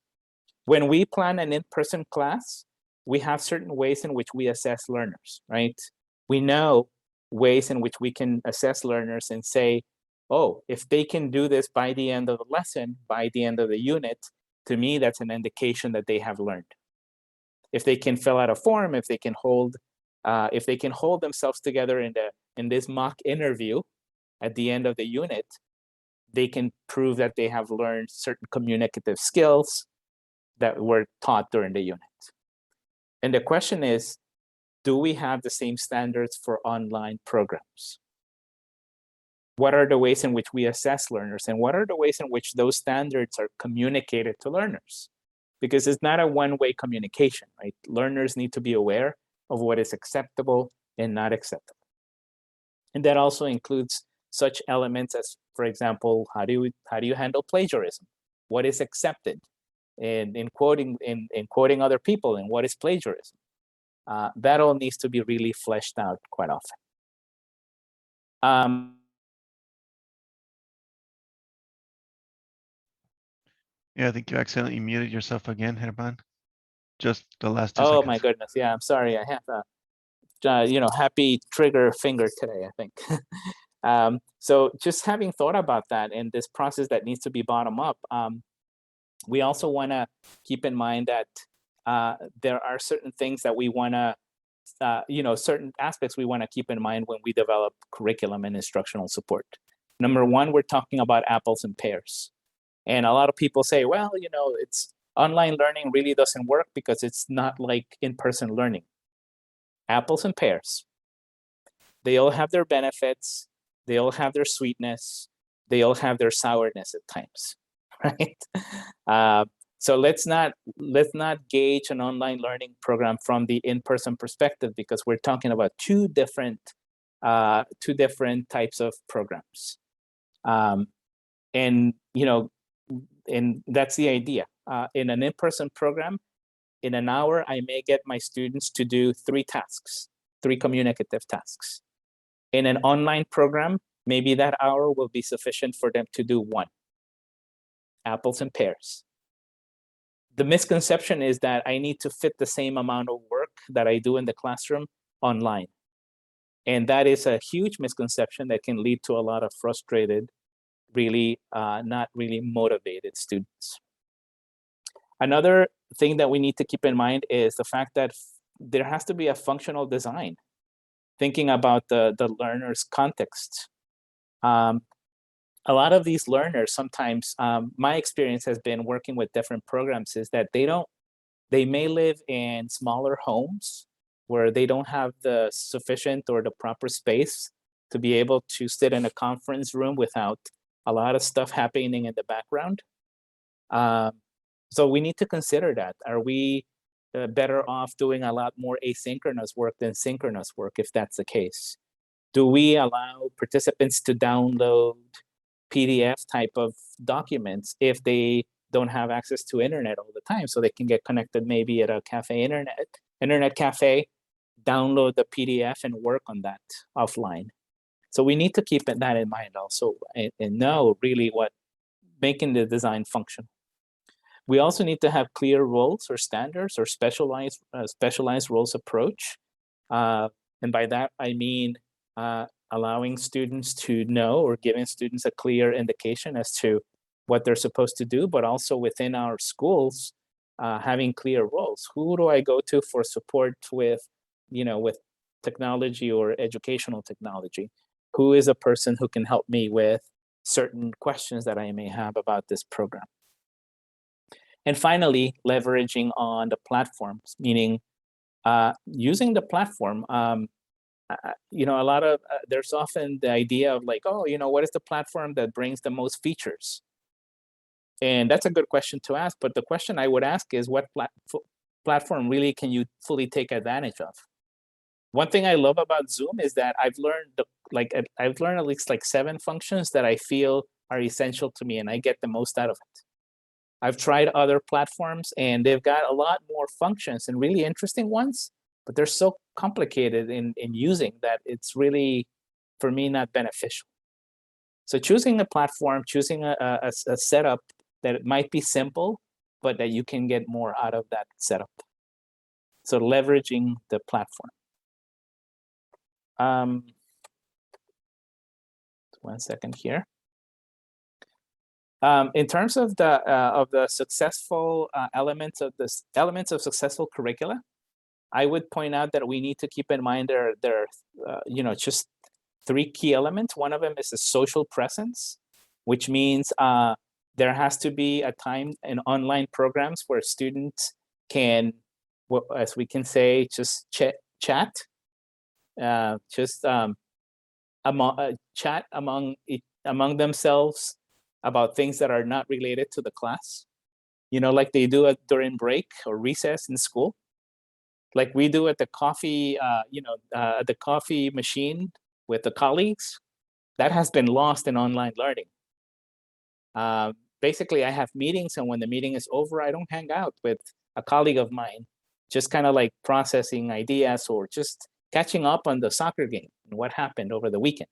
When we plan an in-person class, we have certain ways in which we assess learners, right? We know ways in which we can assess learners and say, oh, if they can do this by the end of the lesson, by the end of the unit, to me, that's an indication that they have learned. If they can fill out a form, if they can hold themselves together in this mock interview at the end of the unit, they can prove that they have learned certain communicative skills that were taught during the unit. And the question is, do we have the same standards for online programs? What are the ways in which we assess learners, and what are the ways in which those standards are communicated to learners? Because it's not a one-way communication, right? Learners need to be aware of what is acceptable and not acceptable. And that also includes such elements as, for example, how do you handle plagiarism? What is accepted in quoting other people, and what is plagiarism? That all needs to be really fleshed out quite often. Yeah, I think you accidentally muted yourself again, Herman. Just the last 2 Oh seconds. my goodness, yeah, I'm sorry. I have a happy trigger finger today, I think. So just having thought about that and this process that needs to be bottom up, we also want to keep in mind that there are certain things that we want to, certain aspects we want to keep in mind when we develop curriculum and instructional support. Number one, we're talking about apples and pears. And a lot of people say, well, it's online learning really doesn't work because it's not like in-person learning. Apples and pears. They all have their benefits. They all have their sweetness. They all have their sourness at times, right? So let's not gauge an online learning program from the in-person perspective, because we're talking about two different types of programs, and that's the idea. In an in-person program, in an hour, I may get my students to do 3 tasks, 3 communicative tasks. In an online program, maybe that hour will be sufficient for them to do 1. Apples and pears. The misconception is that I need to fit the same amount of work that I do in the classroom online. And that is a huge misconception that can lead to a lot of frustrated, really not really motivated students. Another thing that we need to keep in mind is the fact that there has to be a functional design, thinking about the learner's context. A lot of these learners sometimes, my experience has been working with different programs, is that they may live in smaller homes where they don't have the sufficient or the proper space to be able to sit in a conference room without a lot of stuff happening in the background. So we need to consider that. Are we better off doing a lot more asynchronous work than synchronous work, if that's the case? Do we allow participants to download PDF type of documents if they don't have access to internet all the time, so they can get connected maybe at a cafe, internet cafe, download the PDF and work on that offline? So we need to keep that in mind also, and know really what making the design function. We also need to have clear roles or standards or specialized roles approach. And by that, I mean allowing students to know, or giving students a clear indication as to what they're supposed to do, but also within our schools, having clear roles. Who do I go to for support with technology or educational technology? Who is a person who can help me with certain questions that I may have about this program? And finally, leveraging on the platforms, meaning using the platform. There's often the idea of like, what is the platform that brings the most features? And that's a good question to ask. But the question I would ask is, what platform really can you fully take advantage of? One thing I love about Zoom is that I've learned at least like 7 functions that I feel are essential to me and I get the most out of it. I've tried other platforms and they've got a lot more functions and really interesting ones, but they're so complicated in using that it's really, for me, not beneficial. So choosing a platform, choosing a setup that it might be simple, but that you can get more out of that setup. So leveraging the platform. 1 second here. In terms of the successful elements of successful curricula, I would point out that we need to keep in mind there are just 3 key elements. One of them is the social presence, which means there has to be a time in online programs where students can, as we can say, just chat, chat among themselves about things that are not related to the class, like they do it during break or recess in school, like we do at the coffee, at the coffee machine with the colleagues. That has been lost in online learning. Basically, I have meetings, and when the meeting is over, I don't hang out with a colleague of mine, just kind of like processing ideas or just catching up on the soccer game and what happened over the weekend.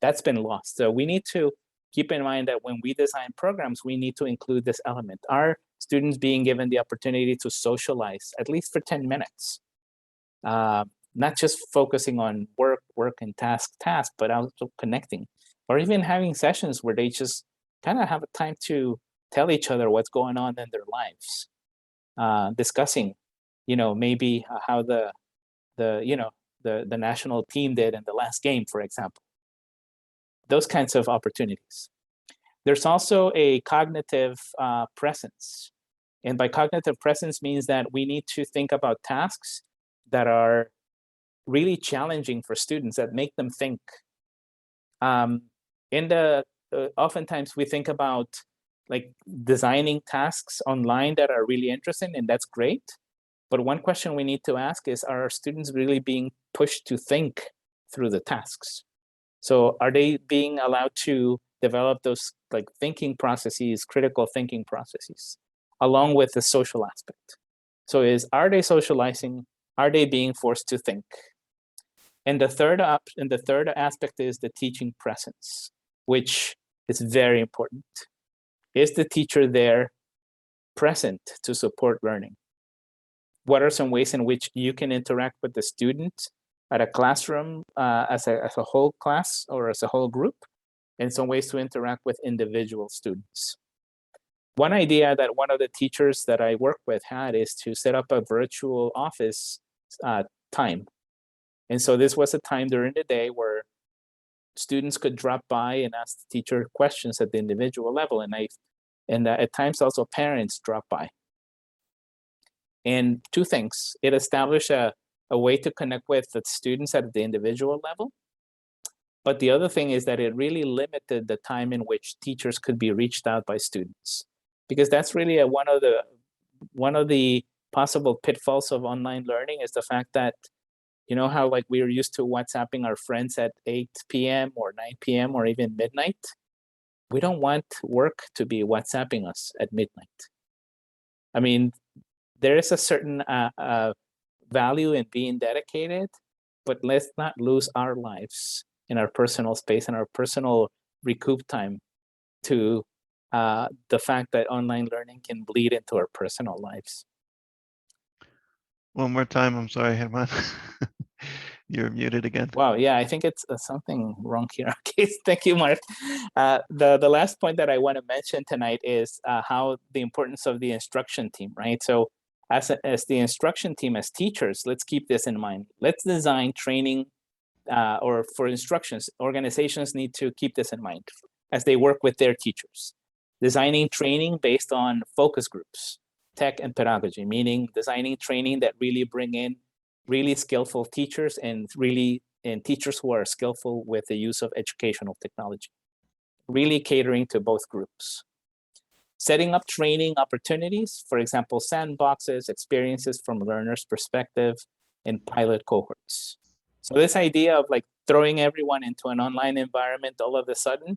That's been lost. So we need to keep in mind that when we design programs, we need to include this element. Are students being given the opportunity to socialize at least for 10 minutes? Not just focusing on work and task, but also connecting, or even having sessions where they just kind of have a time to tell each other what's going on in their lives, discussing, maybe how the national team did in the last game, for example. Those kinds of opportunities. There's also a cognitive presence. And by cognitive presence means that we need to think about tasks that are really challenging for students, that make them think. Oftentimes we think about like designing tasks online that are really interesting, and that's great. But one question we need to ask is, are our students really being pushed to think through the tasks? So are they being allowed to develop those like thinking processes, critical thinking processes, along with the social aspect? So are they socializing? Are they being forced to think? And the third aspect is the teaching presence, which is very important. Is the teacher there present to support learning? What are some ways in which you can interact with the student at a classroom as a whole class or as a whole group, and some ways to interact with individual students? One idea that one of the teachers that I work with had is to set up a virtual office time. And so this was a time during the day where students could drop by and ask the teacher questions at the individual level. And at times also parents drop by. And 2 things: it established a way to connect with the students at the individual level. But the other thing is that it really limited the time in which teachers could be reached out by students, because that's really one of the possible pitfalls of online learning is the fact that, how like we are used to WhatsApping our friends at 8 p.m. or 9 p.m. or even midnight. We don't want work to be WhatsApping us at midnight. I mean, there is a certain value in being dedicated, but let's not lose our lives in our personal space and our personal recoup time to the fact that online learning can bleed into our personal lives. One more time, I'm sorry, Herman. You're muted again. Wow, yeah, I think it's something wrong here. Okay, thank you, Mark. The last point that I want to mention tonight is how the importance of the instruction team, right? So as the instruction team, as teachers, let's keep this in mind. Let's design training or for instructions. Organizations need to keep this in mind as they work with their teachers. Designing training based on focus groups, tech and pedagogy, meaning designing training that really bring in really skillful teachers and teachers who are skillful with the use of educational technology, really catering to both groups. Setting up training opportunities, for example, sandboxes, experiences from learners' perspective, and pilot cohorts. So this idea of like throwing everyone into an online environment all of a sudden,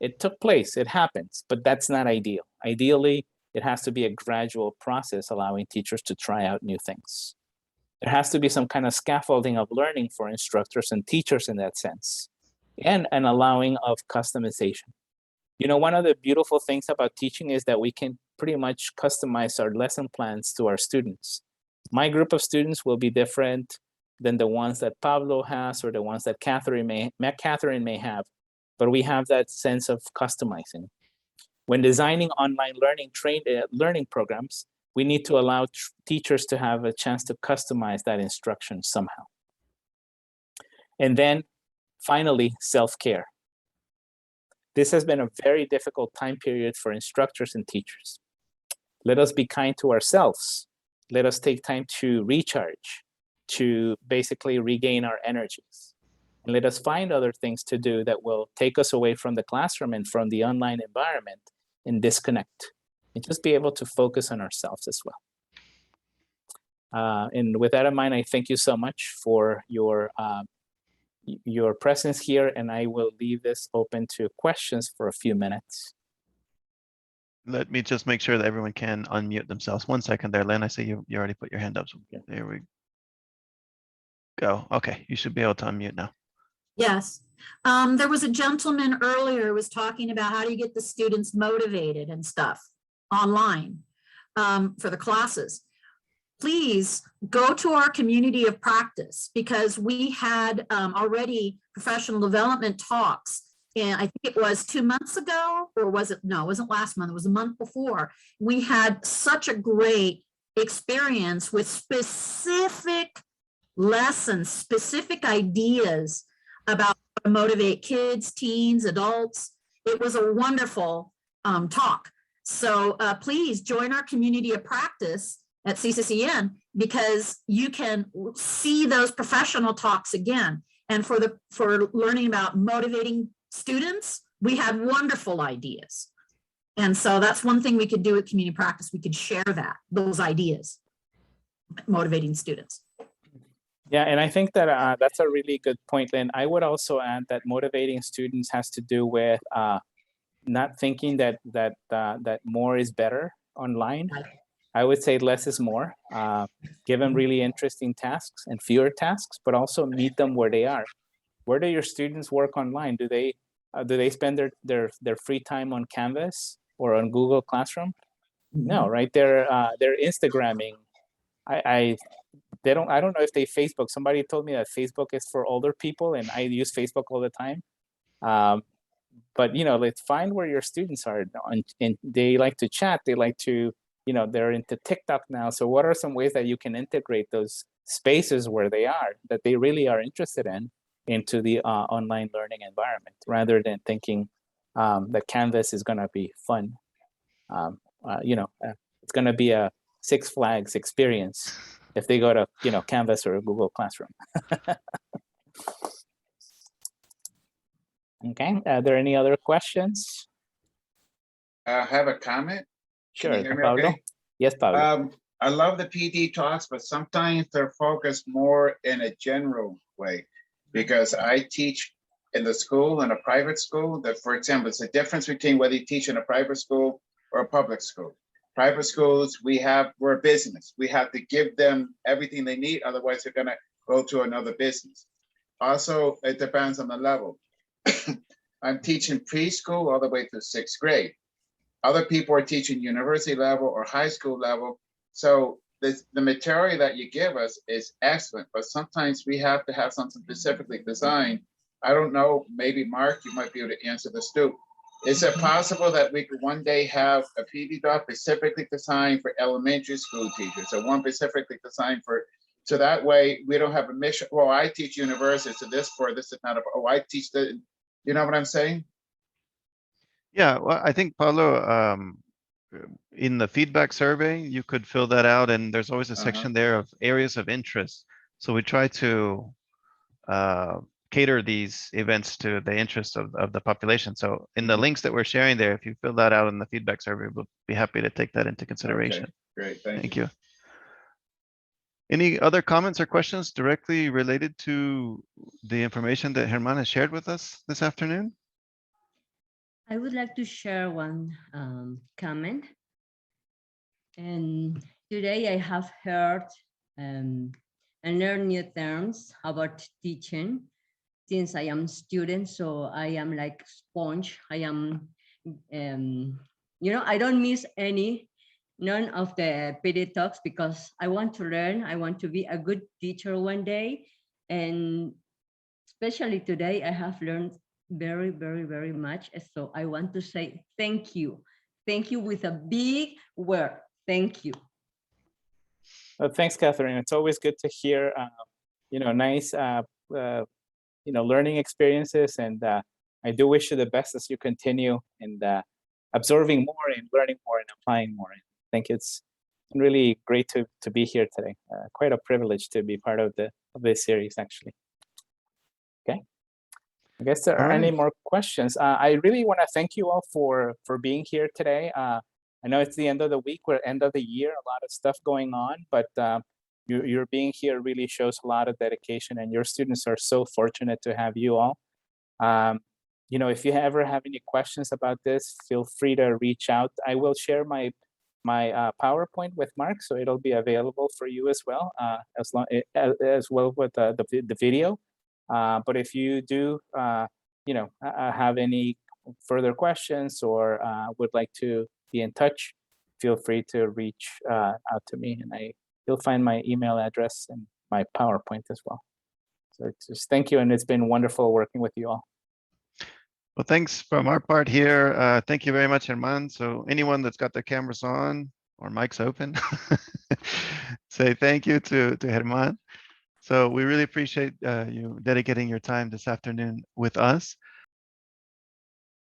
it took place, it happens, but that's not ideal. Ideally, it has to be a gradual process, allowing teachers to try out new things. There has to be some kind of scaffolding of learning for instructors and teachers in that sense, and an allowing of customization. You know, one of the beautiful things about teaching is that we can pretty much customize our lesson plans to our students. My group of students will be different than the ones that Pablo has or the ones that Catherine may have, but we have that sense of customizing. When designing online learning programs, we need to allow teachers to have a chance to customize that instruction somehow. And then finally, self-care. This has been a very difficult time period for instructors and teachers. Let us be kind to ourselves. Let us take time to recharge, to basically regain our energies. And let us find other things to do that will take us away from the classroom and from the online environment and disconnect. And just be able to focus on ourselves as well. And with that in mind, I thank you so much for your presence here, and I will leave this open to questions for a few minutes. Let me just make sure that everyone can unmute themselves. 1 second there, Len. I see you already put your hand up. So there we go. Okay, you should be able to unmute now. Yes. There was a gentleman earlier who was talking about how do you get the students motivated and stuff online for the classes. Please go to our community of practice, because we had already professional development talks. And I think it was 2 months ago, or was it? No, it wasn't last month. It was a month before. We had such a great experience with specific lessons, specific ideas about how to motivate kids, teens, adults. It was a wonderful talk. So please join our community of practice at CCCN, because you can see those professional talks again. And for learning about motivating students, we had wonderful ideas. And so that's one thing we could do with community practice. We could share those ideas, motivating students. Yeah, and I think that that's a really good point, Lynn. I would also add that motivating students has to do with not thinking that more is better online. I would say less is more. Give them really interesting tasks and fewer tasks, but also meet them where they are. Where do your students work online? Do they spend their free time on Canvas or on Google Classroom? No, right? They're Instagramming. I don't know if they Facebook. Somebody told me that Facebook is for older people, and I use Facebook all the time. But you know, let's find where your students are, and they like to chat. They like to, you know, they're into TikTok now. So what are some ways that you can integrate those spaces where they are, that they really are interested in, into the online learning environment, rather than thinking that Canvas is going to be fun. You know, it's going to be a Six Flags experience if they go to, you know, Canvas or Google Classroom. Okay, are there any other questions? I have a comment. Sure, Can you hear me Pablo? okay? Yes, Pablo. I love the PD talks, but sometimes they're focused more in a general way, because I teach in the school, in a private school, that, for example, it's a difference between whether you teach in a private school or a public school. Private schools, we're a business. We have to give them everything they need, otherwise they're gonna go to another business. Also, it depends on the level. I'm teaching preschool all the way through 6th grade. Other people are teaching university level or high school level. So the material that you give us is excellent, but sometimes we have to have something specifically designed. I don't know, maybe Mark, you might be able to answer this too. Is it possible that we could one day have a PD doc specifically designed for elementary school teachers, or one specifically designed for, so that way we don't have a mission? Well, I teach university, so this is not a, oh, I teach the, you know what I'm saying? Yeah, well, I think, Paulo, in the feedback survey, you could fill that out, and there's always a section there of areas of interest. So we try to cater these events to the interests of the population. So in the links that we're sharing there, if you fill that out in the feedback survey, we'll be happy to take that into consideration. Okay, great, thank Thank you. you. Any other comments or questions directly related to the information that Germán has shared with us this afternoon? I would like to share one comment. And today I have heard and learned new terms about teaching since I am student. So I am like sponge. I am, I don't miss none of the PD talks because I want to learn. I want to be a good teacher one day. And especially today, I have learned very, very, very much. So I want to say thank you. Thank you with a big word. Thank you. Well, thanks, Catherine. It's always good to hear, nice, learning experiences. And I do wish you the best as you continue and absorbing more and learning more and applying more. I think it's really great to be here today. Quite a privilege to be part of this series, actually. Okay. I guess there are any more questions. I really want to thank you all for being here today. I know it's the end of the week, we're end of the year, a lot of stuff going on, but your being here really shows a lot of dedication, and your students are so fortunate to have you all. If you ever have any questions about this, feel free to reach out. I will share my PowerPoint with Mark, so it'll be available for you as well, as well with the video. But if you do, have any further questions or would like to be in touch, feel free to reach out to me, and you'll find my email address and my PowerPoint as well. So just thank you, and it's been wonderful working with you all. Well, thanks from our part here. Thank you very much, Germán. So anyone that's got their cameras on or mics open, say thank you to Germán. So we really appreciate you dedicating your time this afternoon with us.